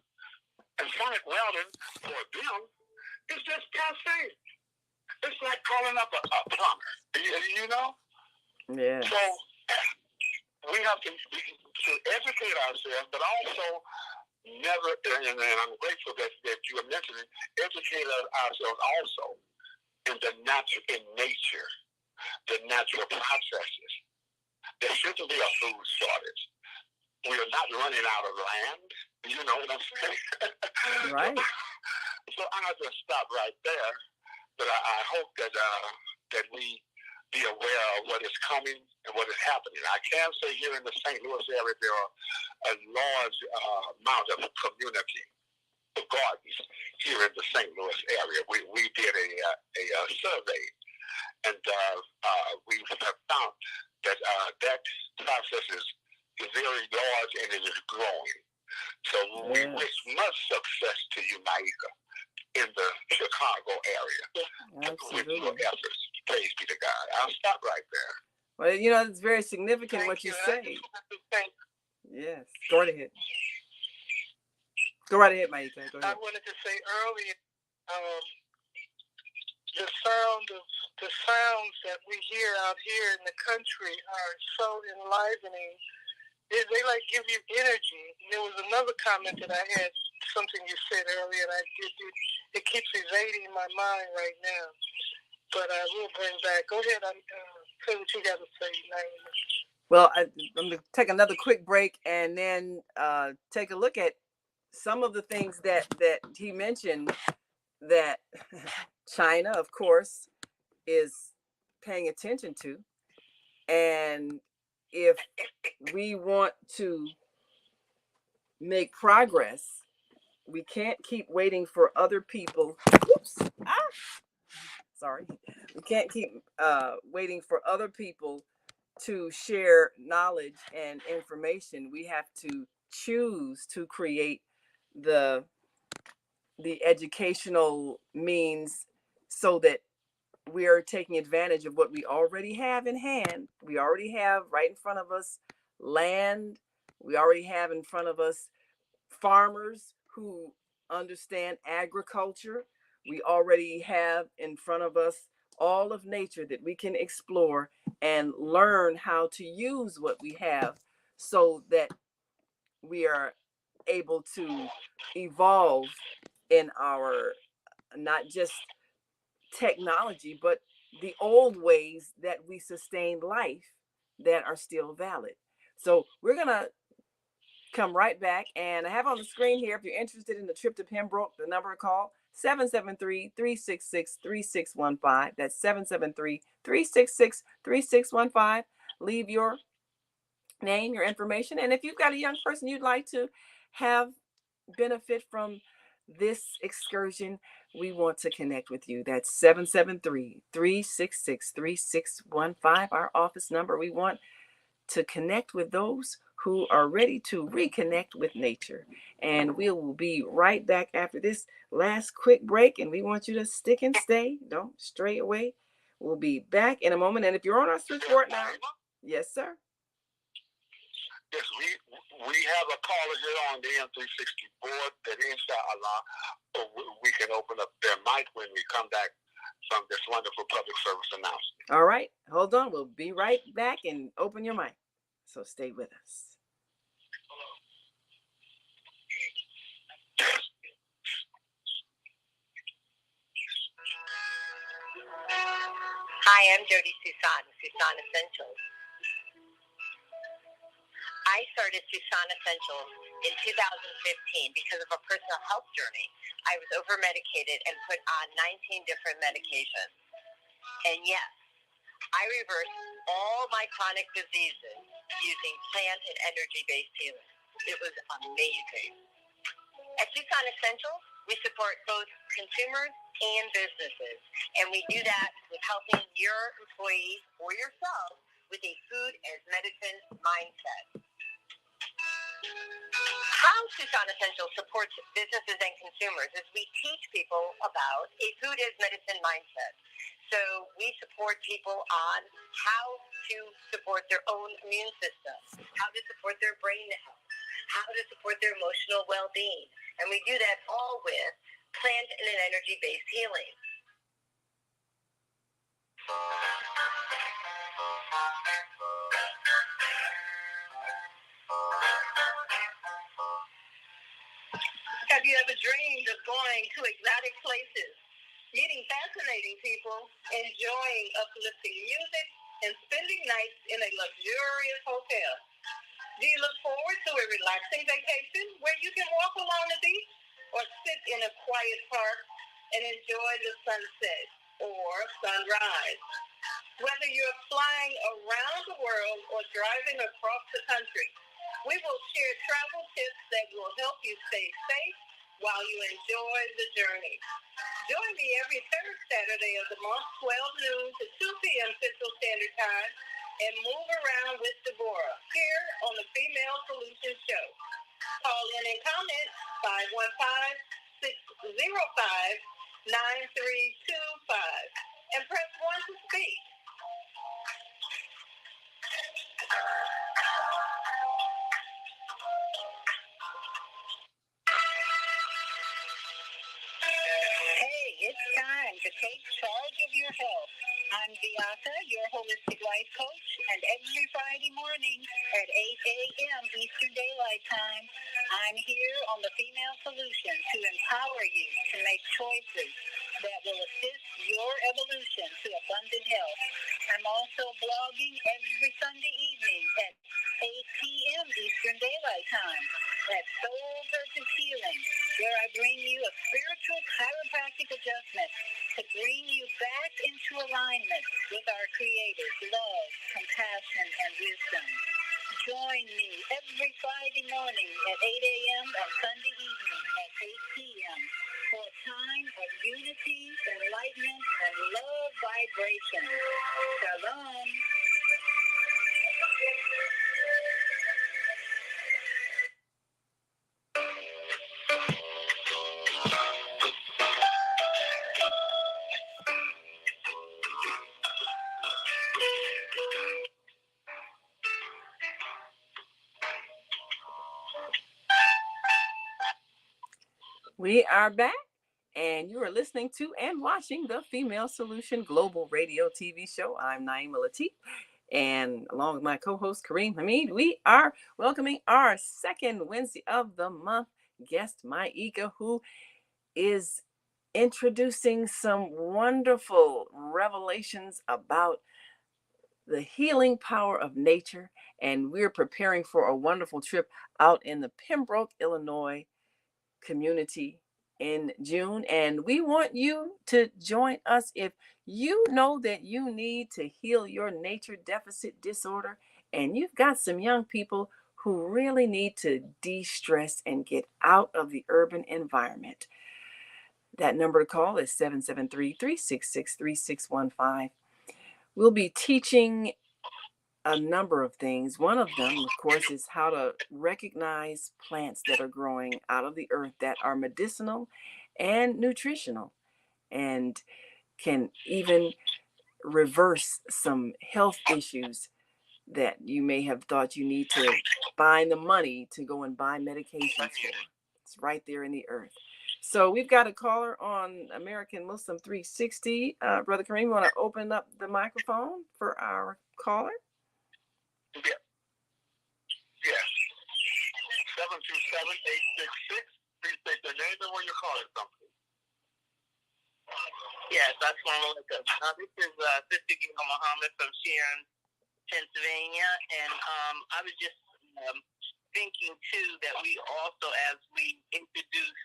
And sonic welding for them is just passe. It's like calling up a plumber, you know? Yeah. So we have to educate ourselves, but also never, and I'm grateful that you are mentioning, educate ourselves also in nature, the natural processes. There shouldn't be a food shortage. We are not running out of land. You know what I'm saying? Right. So I'll just stop right there. But I hope that we be aware of what is coming and what is happening. I can say here in the St. Louis area, there are a large amount of community gardens here in the St. Louis area. We did a survey, and we have found that that process is very large and it is growing. So we wish much success to you, Myeka, in the Chicago area with your efforts. Praise be to God. I'll stop right there. Well, you know, it's very significant what you say. Yes. Go right ahead. Go right ahead, Myeka. Go ahead. I wanted to say earlier, the sounds that we hear out here in the country are so enlivening they like give you energy. There was another comment that I had, something you said earlier, and it keeps evading my mind right now. But I will bring back. Go ahead. Say what you got to say, Naima. Well, I'm going to take another quick break and then take a look at some of the things that he mentioned that China, of course, is paying attention to. And if we want to make progress, we can't keep waiting for other people. Oops. Sorry. We can't keep waiting for other people to share knowledge and information. We have to choose to create the educational means so that we are taking advantage of what we already have in hand. We already have right in front of us land. We already have in front of us farmers who understand agriculture. We already have in front of us all of nature that we can explore and learn how to use what we have so that we are able to evolve in our not just technology, but the old ways that we sustained life that are still valid. So we're going to come right back, and I have on the screen here, if you're interested in the trip to Pembroke, the number to call, 773-366-3615. That's 773-366-3615. Leave your name, your information, and if you've got a young person you'd like to have benefit from this excursion, we want to connect with you. That's 773-366-3615, our office number. We want to connect with those who are ready to reconnect with nature. And we will be right back after this last quick break. And we want you to stick and stay. Don't stray away. We'll be back in a moment. And if you're on our switchboard now, yes, sir. Yes, we have a caller here on the M360 board that inshallah we can open up their mic when we come back from this wonderful public service announcement. All right, hold on. We'll be right back and open your mic. So stay with us. Hi, I'm Jody Susan, Susan Essentials. I started Susan Essentials in 2015 because of a personal health journey. I was over-medicated and put on 19 different medications. And yes, I reversed all my chronic diseases using plant and energy-based healing. It was amazing. At Tucson Essentials, we support both consumers and businesses, and we do that with helping your employees or yourself with a food as medicine mindset. How Tucson Essentials supports businesses and consumers is we teach people about a food as medicine mindset. So we support people on how to support their own immune system, how to support their brain health, how to support their emotional well-being. And we do that all with plant and an energy-based healing. Have you ever dreamed of going to exotic places, meeting fascinating people, enjoying uplifting music, and spending nights in a luxurious hotel? Do you look forward to a relaxing vacation where you can walk along the beach or sit in a quiet park and enjoy the sunset or sunrise? Whether you're flying around the world or driving across the country, we will share travel tips that will help you stay safe while you enjoy the journey. Join me every third Saturday of the month, 12 noon to 2 p.m. Central Standard Time, and move around with Deborah here on the Female Solutions Show. Call in and comment 515-605-9325 and press 1 to speak. Hey, it's time to take charge of your health. I'm Myeka, your holistic life coach, and every Friday morning at 8 a.m. Eastern Daylight Time, I'm here on the Female Solution to empower you to make choices that will assist your evolution to abundant health. I'm also blogging every Sunday evening at 8 p.m. Eastern Daylight Time at Soul versus Healing, where I bring you a spiritual chiropractic adjustment to bring you back into alignment with our Creator's love, compassion, and wisdom. Join me every Friday morning at 8 a.m. and Sunday evening at 8 p.m. for a time of unity, enlightenment, and love vibration. Shalom. We are back, and you are listening to and watching the Female Solution Global Radio TV show. I'm Naima Latif, and along with my co-host Kareem Hamid, we are welcoming our second Wednesday of the month guest, Myeka, who is introducing some wonderful revelations about the healing power of nature, and we're preparing for a wonderful trip out in the Pembroke, Illinois community in June, and we want you to join us. If you know that you need to heal your nature deficit disorder, and you've got some young people who really need to de-stress and get out of the urban environment, that number to call is 773-366-3615. We'll be teaching a number of things. One of them, of course, is how to recognize plants that are growing out of the earth that are medicinal and nutritional, and can even reverse some health issues that you may have thought you need to find the money to go and buy medications for. It's right there in the earth. So we've got a caller on American Muslim 360. Brother Kareem, you want to open up the microphone for our caller? Yeah. Yes. 727-866. Please state your name and where you're calling from. Yes, that's one. This is Sister Gil Muhammad from Sharon, Pennsylvania, and I was just thinking too that we also, as we introduce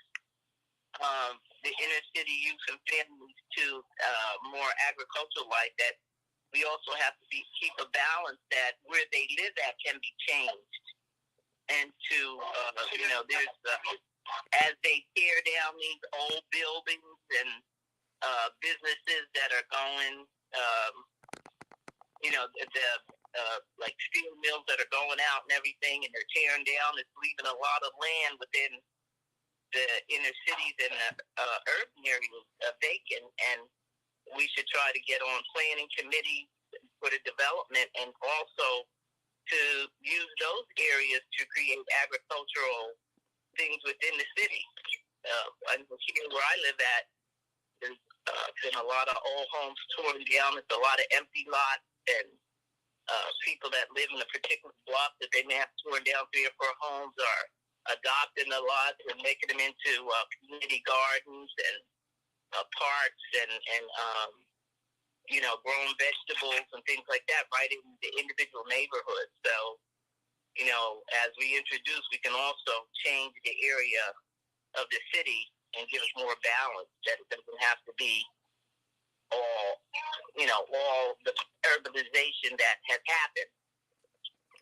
the inner city youth and families to more agricultural life, that we also have to keep a balance that where they live at can be changed, and to there's as they tear down these old buildings and businesses that are going, like steel mills that are going out and everything, and they're tearing down. It's leaving a lot of land within the inner cities and the urban areas vacant, and we should try to get on planning committees for the development, and also to use those areas to create agricultural things within the city. And here where I live at, there's been a lot of old homes torn down. There's a lot of empty lots, and people that live in a particular block that they may have torn down 3 or 4 homes are adopting the lots and making them into community gardens and parks and growing vegetables and things like that right in the individual neighborhoods. So, as we introduce, we can also change the area of the city and give us more balance, that it doesn't have to be all the urbanization that has happened.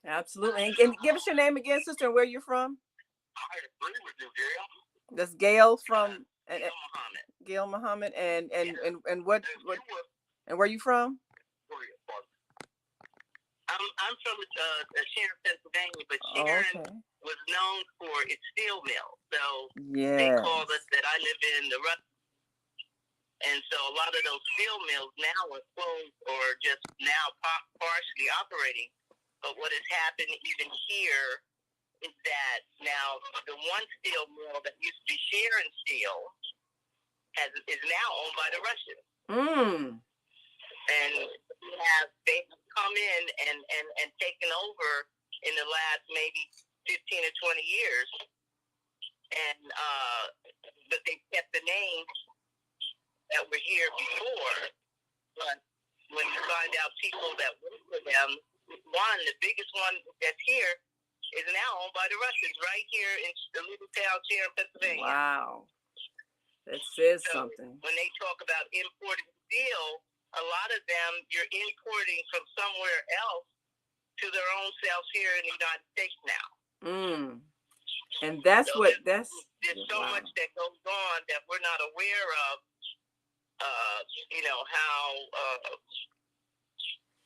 Absolutely. And give us your name again, sister, and where you're from. I agree with you, Gail. That's Gail from Gail Muhammad, Muhammad. and what and where you from? I'm from Sharon, Pennsylvania, but Sharon was known for its steel mill. So they called us that I live in the Rust. And so a lot of those steel mills now are closed or just now partially operating. But what has happened even here is that now the one steel mill that used to be Sharon Steel is now owned by the Russians. and they have come in and taken over in the last maybe 15 or 20 years, and but they kept the names that were here before. But when you find out people that work for them, the biggest one that's here is now owned by the Russians right here in the little town here in Pennsylvania. Wow. That says something. When they talk about importing steel, a lot of them you're importing from somewhere else to their own selves here in the United States now. And that's so there's so much that goes on that we're not aware of. How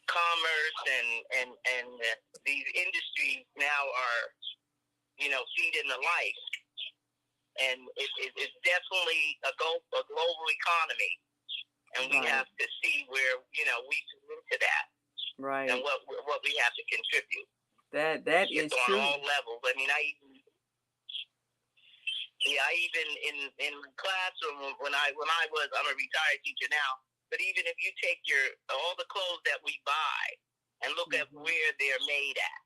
commerce and these industries now are, feeding the life. And it's definitely a global economy. And we have to see where, we fit into that. Right. And what we have to contribute. That is on true. all levels. I mean, I even in my classroom when I'm a retired teacher now, but even if you take all the clothes that we buy and look at where they're made at,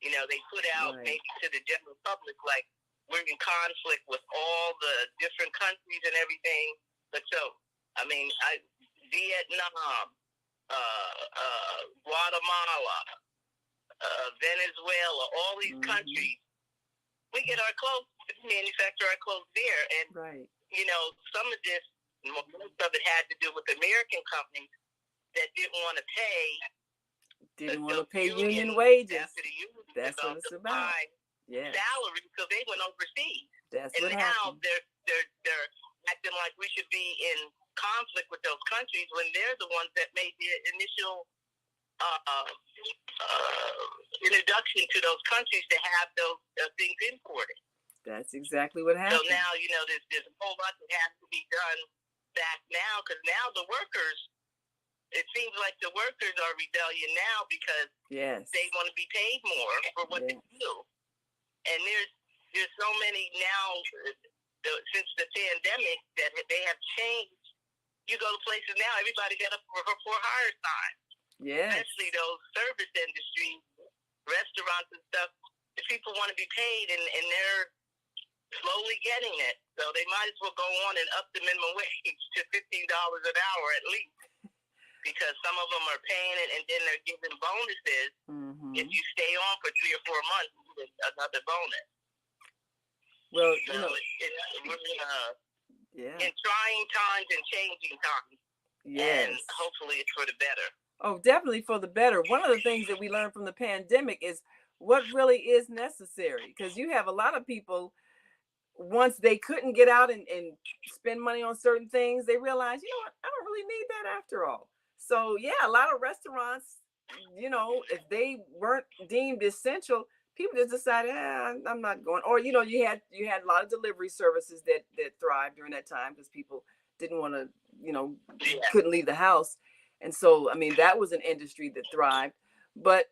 they put out maybe to the general public like we're in conflict with all the different countries and everything. But Vietnam, Guatemala, Venezuela, all these countries, we get our clothes, manufacture our clothes there. And, some of this, most of it had to do with American companies that didn't want to pay. Union wages. That's what it's about. Salary, so they went overseas. That's and what now happened. they're acting like we should be in conflict with those countries when they're the ones that made the initial introduction to those countries to have those things imported. That's exactly what happened. So now, there's a whole lot that has to be done back now, because now the workers, it seems like the workers are rebellion now because they want to be paid more for what they do. And there's so many now, since the pandemic, that they have changed. You go to places now, everybody got a for hire sign. Especially those service industries, restaurants and stuff. The people want to be paid, and they're slowly getting it. So they might as well go on and up the minimum wage to $15 an hour at least, because some of them are paying it, and then they're giving bonuses. If you stay on for 3 or 4 months, you get another bonus. Well, we're in trying times and changing times. And hopefully it's for the better. Oh, definitely for the better. One of the things that we learned from the pandemic is what really is necessary, because you have a lot of people, once they couldn't get out and spend money on certain things, they realized, what, I don't really need that after all. So a lot of restaurants, if they weren't deemed essential, people just decided, I'm not going. Or, you had a lot of delivery services that thrived during that time because people didn't want to, couldn't leave the house. And so, that was an industry that thrived. But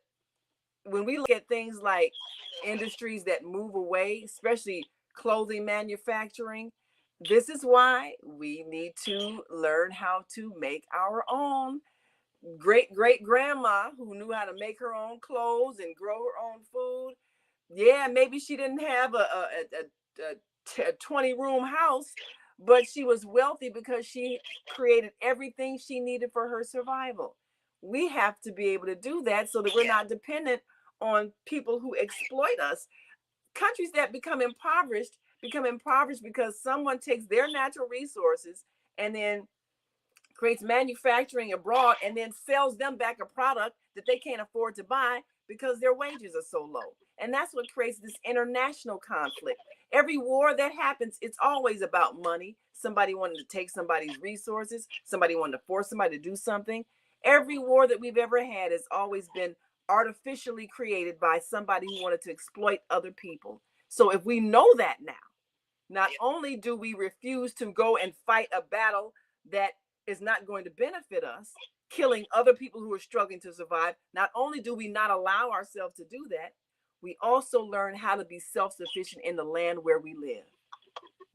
when we look at things like industries that move away, especially clothing manufacturing, this is why we need to learn how to make our own. Great grandma who knew how to make her own clothes and grow her own food. Maybe she didn't have a 20-room house, but she was wealthy because she created everything she needed for her survival. We have to be able to do that so that we're not dependent on people who exploit us. Countries that become impoverished because someone takes their natural resources and then creates manufacturing abroad and then sells them back a product that they can't afford to buy because their wages are so low. And that's what creates this international conflict. Every war that happens, it's always about money. Somebody wanted to take somebody's resources. Somebody wanted to force somebody to do something. Every war that we've ever had has always been artificially created by somebody who wanted to exploit other people. So if we know that now, not only do we refuse to go and fight a battle that is not going to benefit us, killing other people who are struggling to survive, not only do we not allow ourselves to do that, we also learn how to be self-sufficient in the land where we live.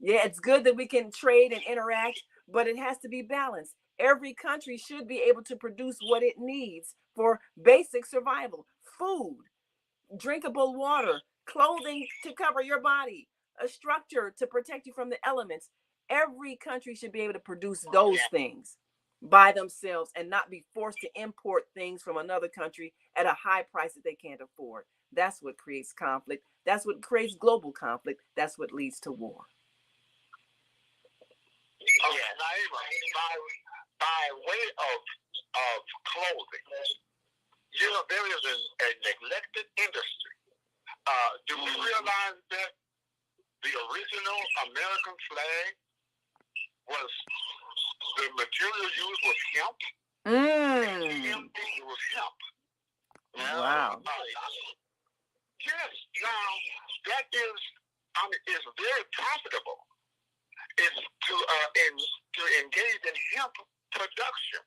It's good that we can trade and interact, but it has to be balanced. Every country should be able to produce what it needs for basic survival: food, drinkable water, clothing to cover your body, a structure to protect you from the elements. Every country should be able to produce those things by themselves and not be forced to import things from another country at a high price that they can't afford. That's what creates conflict. That's what creates global conflict. That's what leads to war. Okay, by way of clothing, there is a neglected industry. Do we realize that the original American flag was, the material used was hemp? It was hemp. Wow. Yes. Now, that is very profitable. It's to engage in hemp production.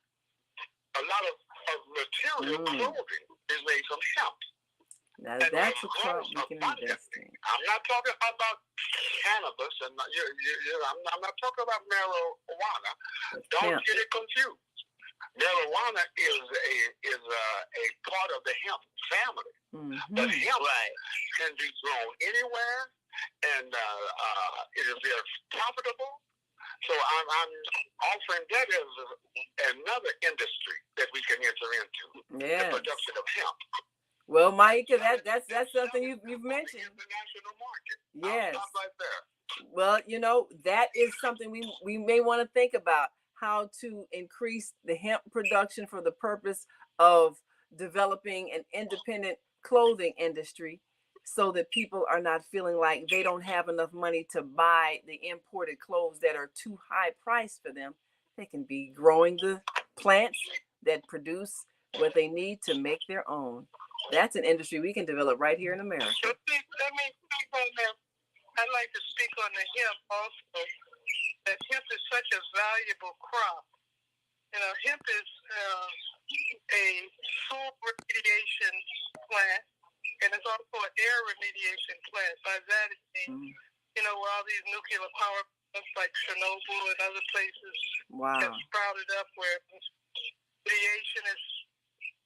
A lot of material clothing is made from hemp. Now that's a crop we can invest in. I'm not talking about cannabis, and I'm not talking about marijuana. Don't get it confused. Marijuana is a part of the hemp family, but hemp can be grown anywhere, and it is very profitable. So I'm offering that as another industry that we can enter into, the production of hemp. Well, Myeka, that's something you've mentioned. International market. Yes. I'll stop right there. Well, that is something we may want to think about, how to increase the hemp production for the purpose of developing an independent clothing industry, so that people are not feeling like they don't have enough money to buy the imported clothes that are too high priced for them. They can be growing the plants that produce what they need to make their own. That's an industry we can develop right here in America. Let me speak on that. I'd like to speak on the hemp also. That hemp is such a valuable crop. Hemp is a soil remediation plant, and it's also an air remediation plant. By that it means, where all these nuclear power plants like Chernobyl and other places have sprouted up, where radiation has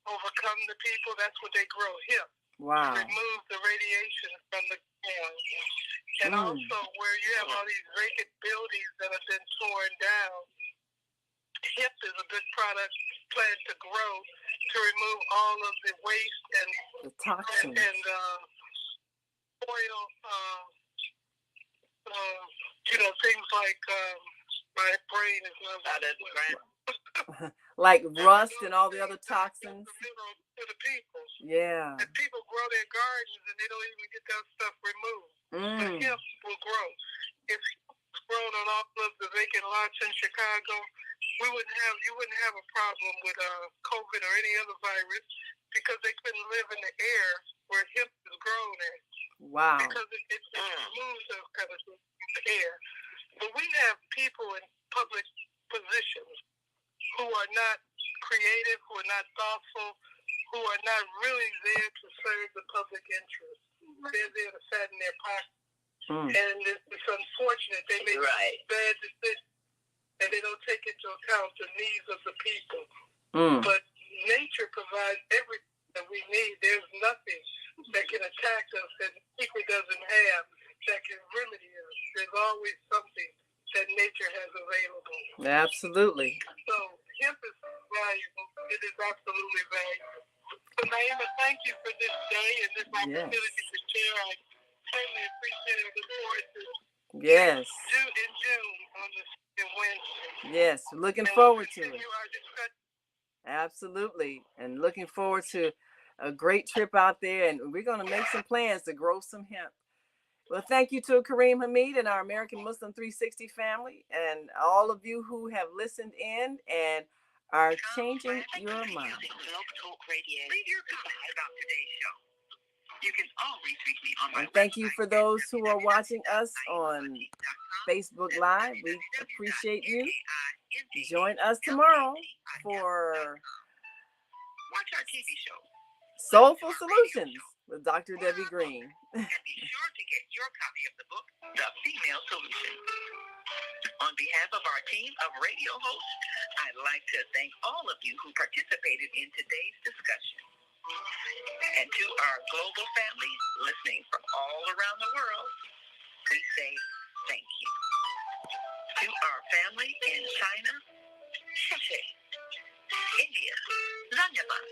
overcome the people, that's what they grow hemp. To remove the radiation from the ground. And also where you have all these vacant buildings that have been torn down, hemp is a good plant to grow to remove all of the waste and the toxins and oil, things like my brain is not like rust and all the other toxins. To the people. Yeah. And people grow their gardens and they don't even get that stuff removed. But hemp will grow. If it's grown on all of the vacant lots in Chicago, you wouldn't have a problem with COVID or any other virus, because they couldn't live in the air where hemp is grown in. Wow. Because it removes those kind of things in the air. But we have people in public positions who are not creative, who are not thoughtful, who are not really there to serve the public interest. They're there to fatten their pockets. And it's unfortunate. They make bad decisions, and they don't take into account the needs of the people. But nature provides everything that we need. There's nothing that can attack us that nature doesn't have that can remedy us. There's always something that nature has available. Absolutely. So hemp is valuable. It is absolutely valuable. So Naima, thank you for this day and this opportunity to share. I certainly appreciate it. Look forward to in June on the second Wednesday. Yes, looking forward to it. Absolutely. And looking forward to a great trip out there, and we're going to make some plans to grow some hemp. Well, thank you to Kareem Hamid and our American Muslim 360 family, and all of you who have listened in and are changing your mind. Leave your comments about today's show. You can always reach me on my and thank you for those who are watching us on Facebook Live. We appreciate you. Join us tomorrow for watch our TV show, Soulful Solutions with Dr. Debbie Green. And be sure to get your copy of the book, The Female Solution. On behalf of our team of radio hosts, I'd like to thank all of you who participated in today's discussion. And to our global family listening from all around the world, we say thank you. To our family in China, Sheshe, India, Zanyaban,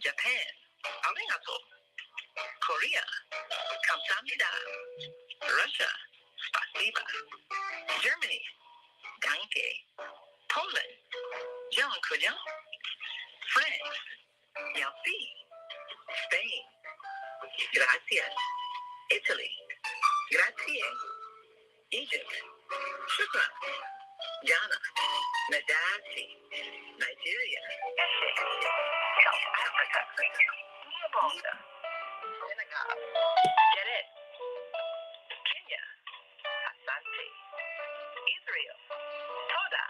Japan, Arigato, Korea, Kamsamnida, Russia, Spasiba, Germany, Danke, Poland, Jean-Couillon, France, Merci, Spain, Gracias, Italy, Grazie, Egypt, Shukran, Ghana, Nadasi, Nigeria, South Africa, Uganda, Senegal, Janet, Kenya, Asante, Israel, Toda,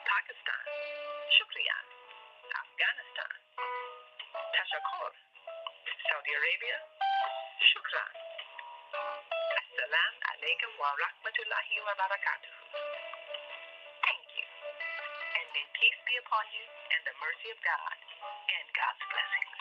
Pakistan, Shukriyan, Afghanistan, Tashakor, Saudi Arabia, Shukran. Assalamu alaikum wa rahmatullahi wa barakatuh. Thank you. And may peace be upon you and the mercy of God and God's blessing.